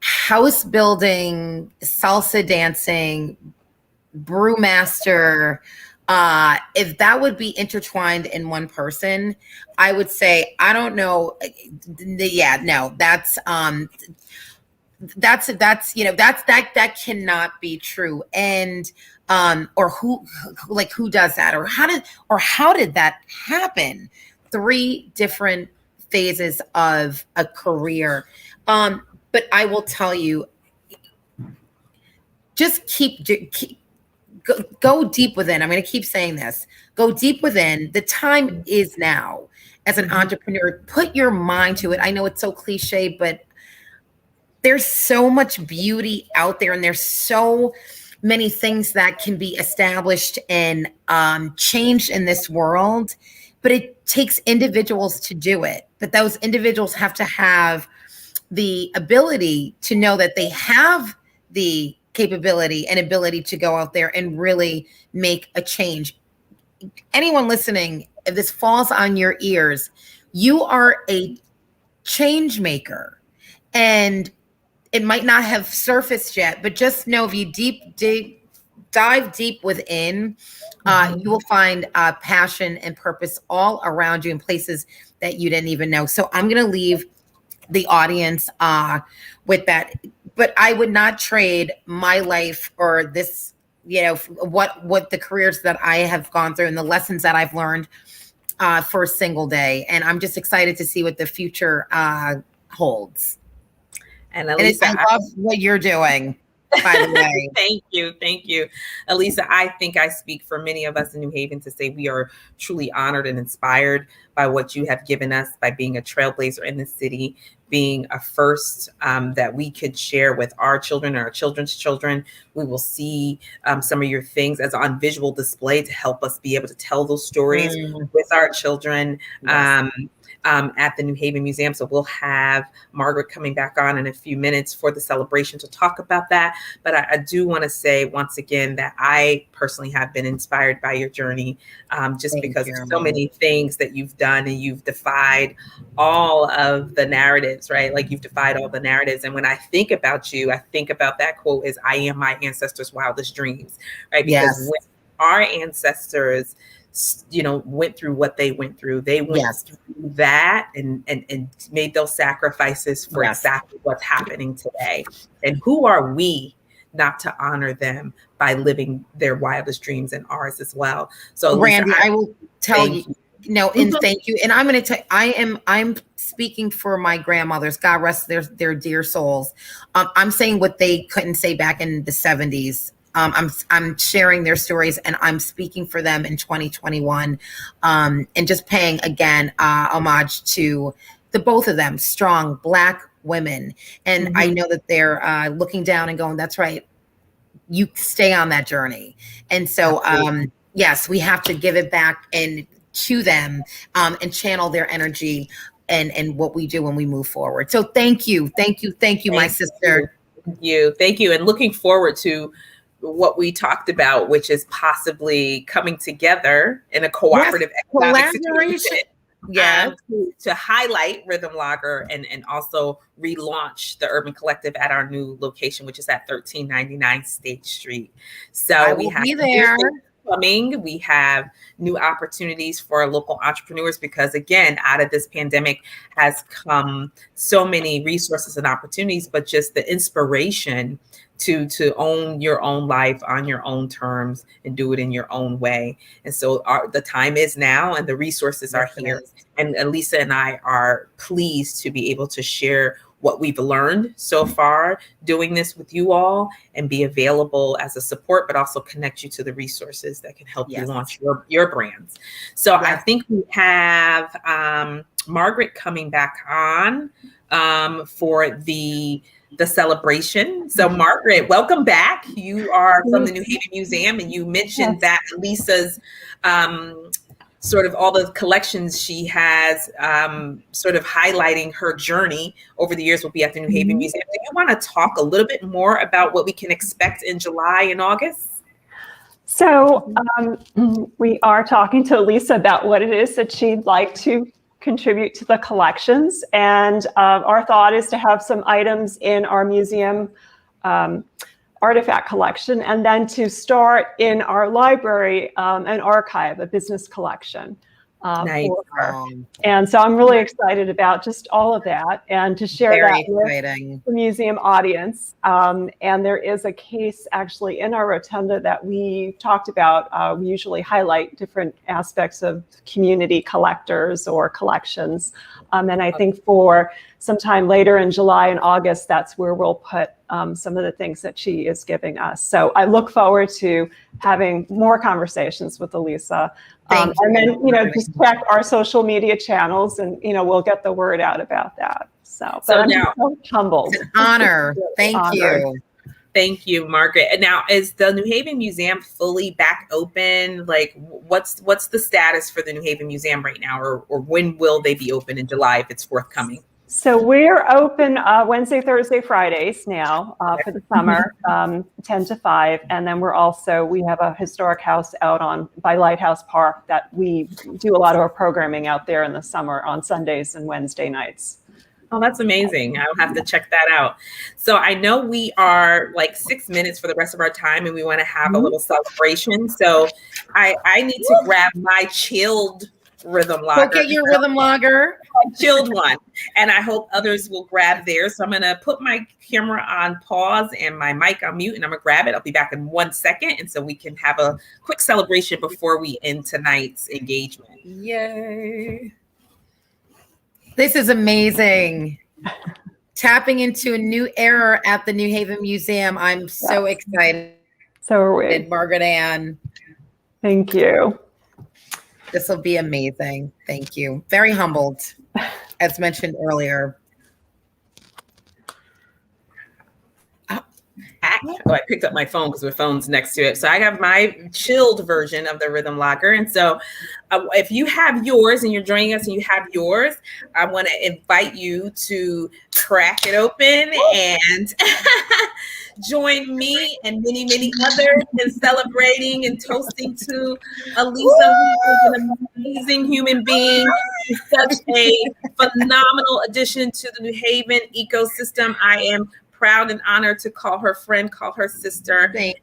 house building, salsa dancing, brewmaster, if that would be intertwined in one person, I would say, I don't know. Yeah, no, that cannot be true. And, or who does that? Or how did that happen? 3 different phases of a career. But I will tell you, just go deep within. I'm going to keep saying this. Go deep within. The time is now. As an entrepreneur, put your mind to it. I know it's so cliche, but there's so much beauty out there, and there's so many things that can be established and changed in this world, but it takes individuals to do it. But those individuals have to have the ability to know that they have the capability and ability to go out there and really make a change. Anyone listening, if this falls on your ears, you are a change maker, and it might not have surfaced yet, but just know if you dive deep within, you will find passion and purpose all around you in places that you didn't even know. So I'm going to leave the audience with that. But I would not trade my life or this, what the careers that I have gone through and the lessons that I've learned for a single day. And I'm just excited to see what the future holds. And Alisa, I love what you're doing, by the way. Thank you. Alisa, I think I speak for many of us in New Haven to say we are truly honored and inspired by what you have given us, by being a trailblazer in the city, being a first that we could share with our children and our children's children. We will see some of your things as on visual display to help us be able to tell those stories with our children. Yes. At the New Haven Museum. So we'll have Margaret coming back on in a few minutes for the celebration to talk about that. But I do want to say once again that I personally have been inspired by your journey, just because of so many things that you've done, and you've defied all of the narratives, right? Like you've defied all the narratives. And when I think about you, I think about that quote is, I am my ancestors' wildest dreams, right? Because when our ancestors went through what they went through. They went through that and made those sacrifices for exactly what's happening today. And who are we not to honor them by living their wildest dreams and ours as well? So Randi, I will tell you. No, and thank you. And I'm going to tell I'm speaking for my grandmothers, God rest their dear souls. I'm saying what they couldn't say back in the 70s. I'm sharing their stories, and I'm speaking for them in 2021, and just paying again homage to the both of them, strong Black women. And I know that they're looking down and going, "That's right, you stay on that journey." And so, yes, we have to give it back and to them, and channel their energy and what we do when we move forward. So, thank you, my sister. Thank you, and looking forward to what we talked about, which is possibly coming together in a cooperative economic situation, to highlight Rhythm Lager and also relaunch the Urban Collective at our new location, which is at 1399 State Street. So I will be there. coming. We have new opportunities for our local entrepreneurs because, again, out of this pandemic has come so many resources and opportunities, but just the inspiration to own your own life on your own terms and do it in your own way. And so the time is now and the resources are here. And Alisa and I are pleased to be able to share what we've learned so far doing this with you all and be available as a support, but also connect you to the resources that can help you launch your brands. So I think we have Margaret coming back on for the celebration. So Margaret, welcome back. You are from the New Haven Museum, and you mentioned that Lisa's sort of all the collections she has sort of highlighting her journey over the years will be at the New Haven Museum. Do you want to talk a little bit more about what we can expect in July and August? So we are talking to Alisa about what it is that she'd like to contribute to the collections. And our thought is to have some items in our museum artifact collection, and then to start in our library an archive, a business collection. Nice. For her. And so I'm really excited about just all of that and to share that with the museum audience. And there is a case actually in our rotunda that we talked about. We usually highlight different aspects of community collectors or collections. And I think for sometime later in July and August, that's where we'll put some of the things that she is giving us. So I look forward to having more conversations with Alisa. And then, just check our social media channels and, we'll get the word out about that. So I'm so humbled. It's an honor. Thank you. Thank you, Margaret. And now, is the New Haven Museum fully back open? Like, what's the status for the New Haven Museum right now, or when will they be open in July if it's forthcoming? So we're open Wednesday, Thursday, Fridays now for the summer, 10 to 5. And then we have a historic house out by Lighthouse Park that we do a lot of our programming out there in the summer on Sundays and Wednesday nights. Oh, that's amazing. I'll have to check that out. So I know we are like 6 minutes for the rest of our time and we want to have a little celebration. So I need to grab my chilled rhythm lager. Go get your rhythm lager. Chilled one. And I hope others will grab theirs. So I'm going to put my camera on pause and my mic on mute, and I'm going to grab it. I'll be back in 1 second. And so we can have a quick celebration before we end tonight's engagement. Yay. This is amazing. Tapping into a new era at the New Haven Museum. I'm so excited. So are we. Margaret Ann. Thank you. This will be amazing. Thank you. Very humbled, as mentioned earlier. I picked up my phone because my phone's next to it. So I have my chilled version of the Rhythm Lager. And so if you have yours and you're joining us and you have yours, I want to invite you to crack it open and join me and many, many others in celebrating and toasting to Alisa, who is an amazing human being. She's such a phenomenal addition to the New Haven ecosystem. I am proud and honored to call her friend, call her sister. And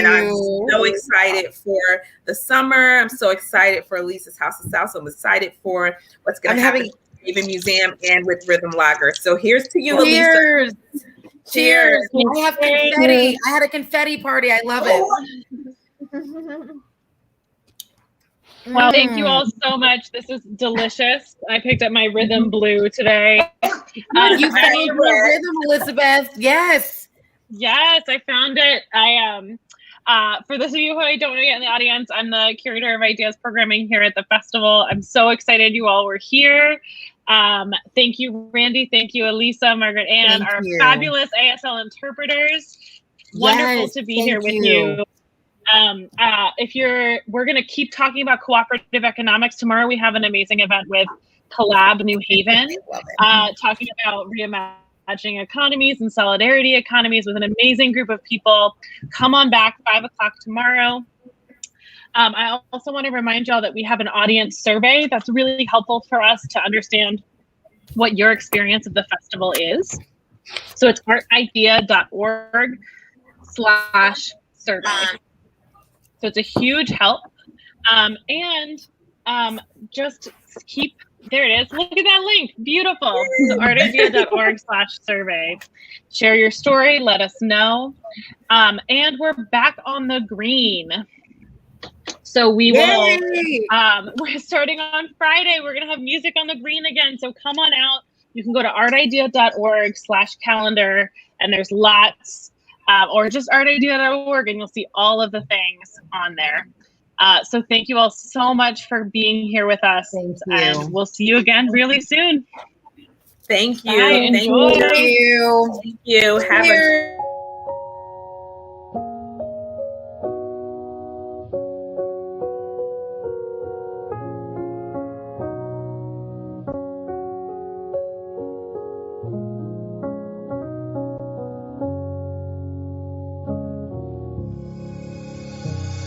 I'm so excited for the summer. I'm so excited for Alisa's House of South. So I'm excited for what's going to happen at the Haven Museum and with Rhythm Lager. So here's to you, Alisa. Cheers. I have confetti. I had a confetti party. I love it. Well, thank you all so much. This is delicious. I picked up my Rhythm Blue today. You found your rhythm, Elizabeth. Yes. Yes, I found it. For those of you who I don't know yet in the audience, I'm the curator of ideas programming here at the festival. I'm so excited you all were here. Thank you, Randy. Thank you, Alisa, Margaret Ann, our fabulous ASL interpreters. Wonderful to be here with you. We're going to keep talking about cooperative economics. Tomorrow we have an amazing event with Collab New Haven, talking about reimagining economies and solidarity economies with an amazing group of people. Come on back, 5 o'clock tomorrow. I also want to remind y'all that we have an audience survey that's really helpful for us to understand what your experience of the festival is. So it's artidea.org/survey. So it's a huge help. Just keep, there it is. Look at that link. Beautiful. So artidea.org/survey. Share your story. Let us know. And we're back on the green. So we will, we're starting on Friday. We're going to have music on the green again. So come on out. You can go to artidea.org/calendar, and there's lots, or just artidea.org, and you'll see all of the things on there. So thank you all so much for being here with us. Thank you. And we'll see you again really soon. Thank you. Bye. Thank Enjoy. you. Thank you. Have a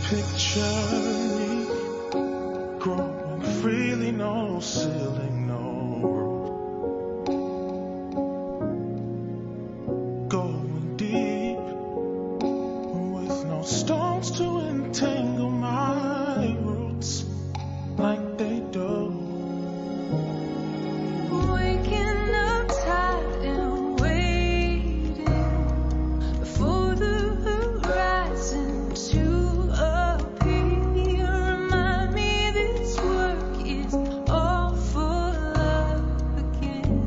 Picture me growing freely, no ceiling, no roof. Going deep with no stones to entangle my roots like they do. Waking up tired and waiting for the horizon to appear. Remind me this work is all for love again.